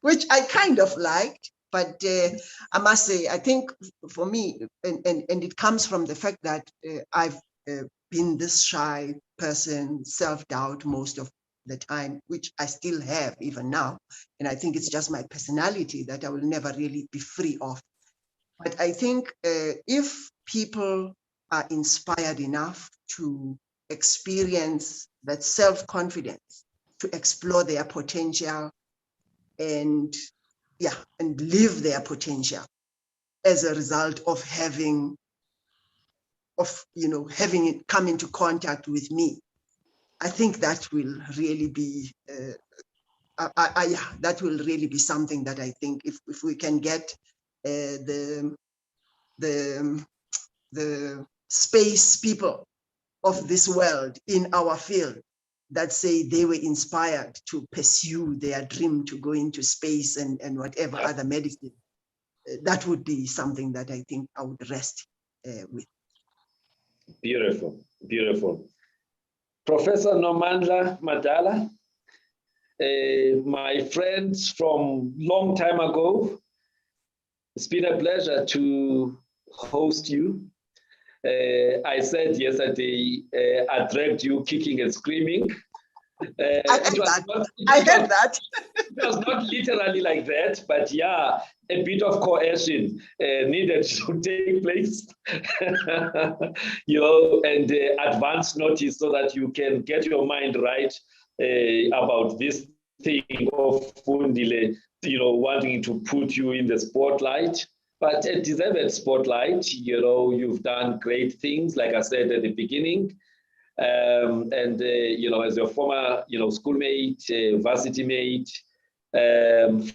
Which I kind of liked, but I must say, I think for me, and it comes from the fact that I've been this shy person, self-doubt most of the time, which I still have even now. And I think it's just my personality that I will never really be free of. But I think if people are inspired enough to experience that self-confidence, to explore their potential, and live their potential as a result of having it come into contact with me, I think that will really be that will really be something that I think if we can get the space people of this world in our field that say they were inspired to pursue their dream to go into space and whatever other medicine, that would be something that I think I would rest with. Beautiful, beautiful. Professor Nomandla Madala, my friends from long time ago, it's been a pleasure to host you. I said yesterday, I dragged you kicking and screaming. I heard that. It was not literally like that, but yeah, a bit of coercion needed to take place, you know, and advance notice so that you can get your mind right about this thing of Fundile, you know, wanting to put you in the spotlight. But a deserved spotlight, you know, you've done great things, like I said at the beginning. You know, as your former, you know, schoolmate, varsity mate,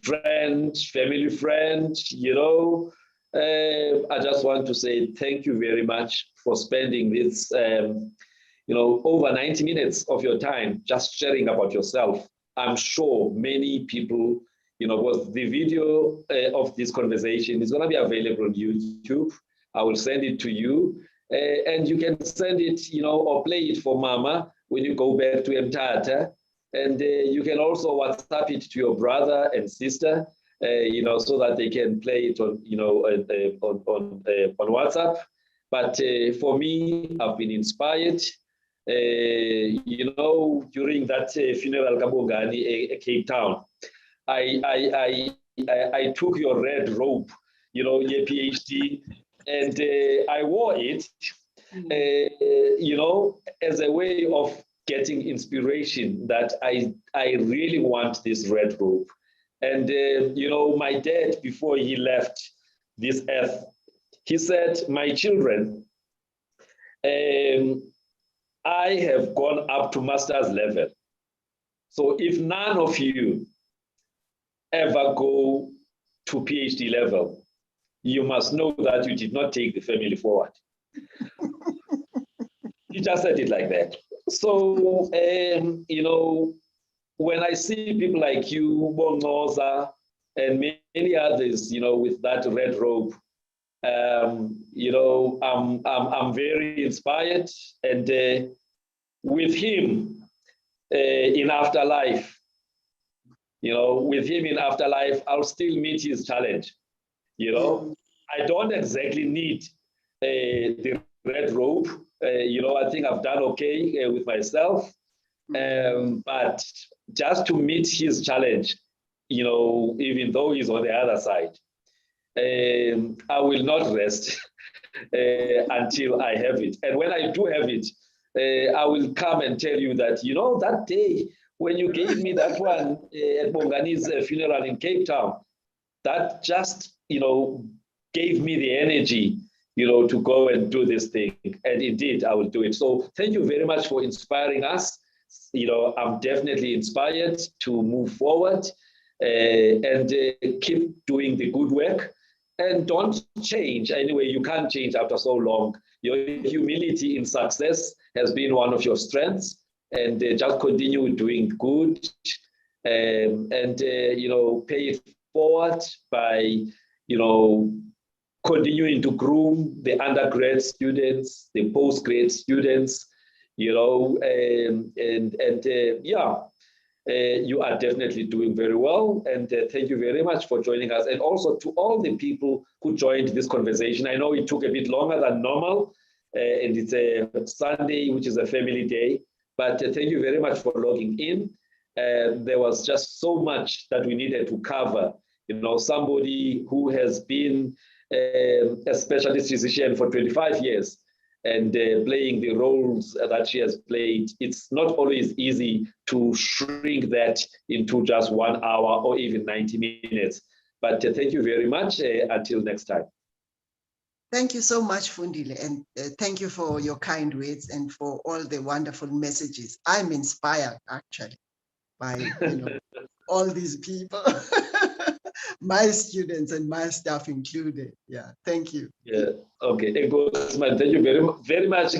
friend, family friend, you know, I just want to say thank you very much for spending this, you know, over 90 minutes of your time just sharing about yourself. I'm sure many people, you know, because the video of this conversation is going to be available on YouTube. I will send it to you. And you can send it, you know, or play it for Mama when you go back to Mthatha. And you can also WhatsApp it to your brother and sister, you know, so that they can play it on, you know, on WhatsApp. But for me, I've been inspired, you know, during that funeral Kabongani, Cape Town. I took your red robe, you know, your PhD, and I wore it, you know, as a way of getting inspiration that I really want this red robe. And, you know, my dad, before he left this earth, he said, my children, I have gone up to master's level. So if none of you ever go to PhD level, you must know that you did not take the family forward. He just said it like that. So, you know, when I see people like you, Bongoza, and many others, you know, with that red robe, you know, I'm very inspired. And with him in afterlife, with him in afterlife, I'll still meet his challenge. I don't exactly need the red robe. I think I've done okay with myself. But just to meet his challenge, even though he's on the other side, I will not rest until I have it. And when I do have it, I will come and tell you that, that day when you gave me that one at Bongani's funeral in Cape Town, that just, gave me the energy, to go and do this thing. And indeed, I will do it. So thank you very much for inspiring us. I'm definitely inspired to move forward and keep doing the good work. And don't change. Anyway, you can't change after so long. Your humility in success has been one of your strengths. And just continue doing good and pay it forward by, continuing to groom the undergrad students, the postgrad students, you are definitely doing very well. And thank you very much for joining us. And also to all the people who joined this conversation. I know it took a bit longer than normal, and it's a Sunday, which is a family day. But thank you very much for logging in. There was just so much that we needed to cover. Somebody who has been a specialist physician for 25 years and playing the roles that she has played, it's not always easy to shrink that into just 1 hour or even 90 minutes. But thank you very much. Until next time. Thank you so much, Fundile, and thank you for your kind words and for all the wonderful messages. I'm inspired, actually, by all these people, my students and my staff included. Yeah, thank you. Yeah, okay. Thank you very much.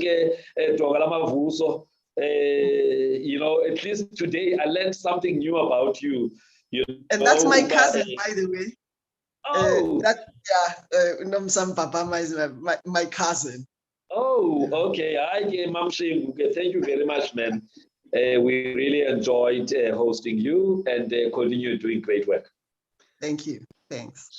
At least today I learned something new about you. And that's my cousin, by the way. Oh, Nomandla Papa is my cousin. Oh, okay. Thank you very much, man. We really enjoyed hosting you and continue doing great work. Thank you. Thanks.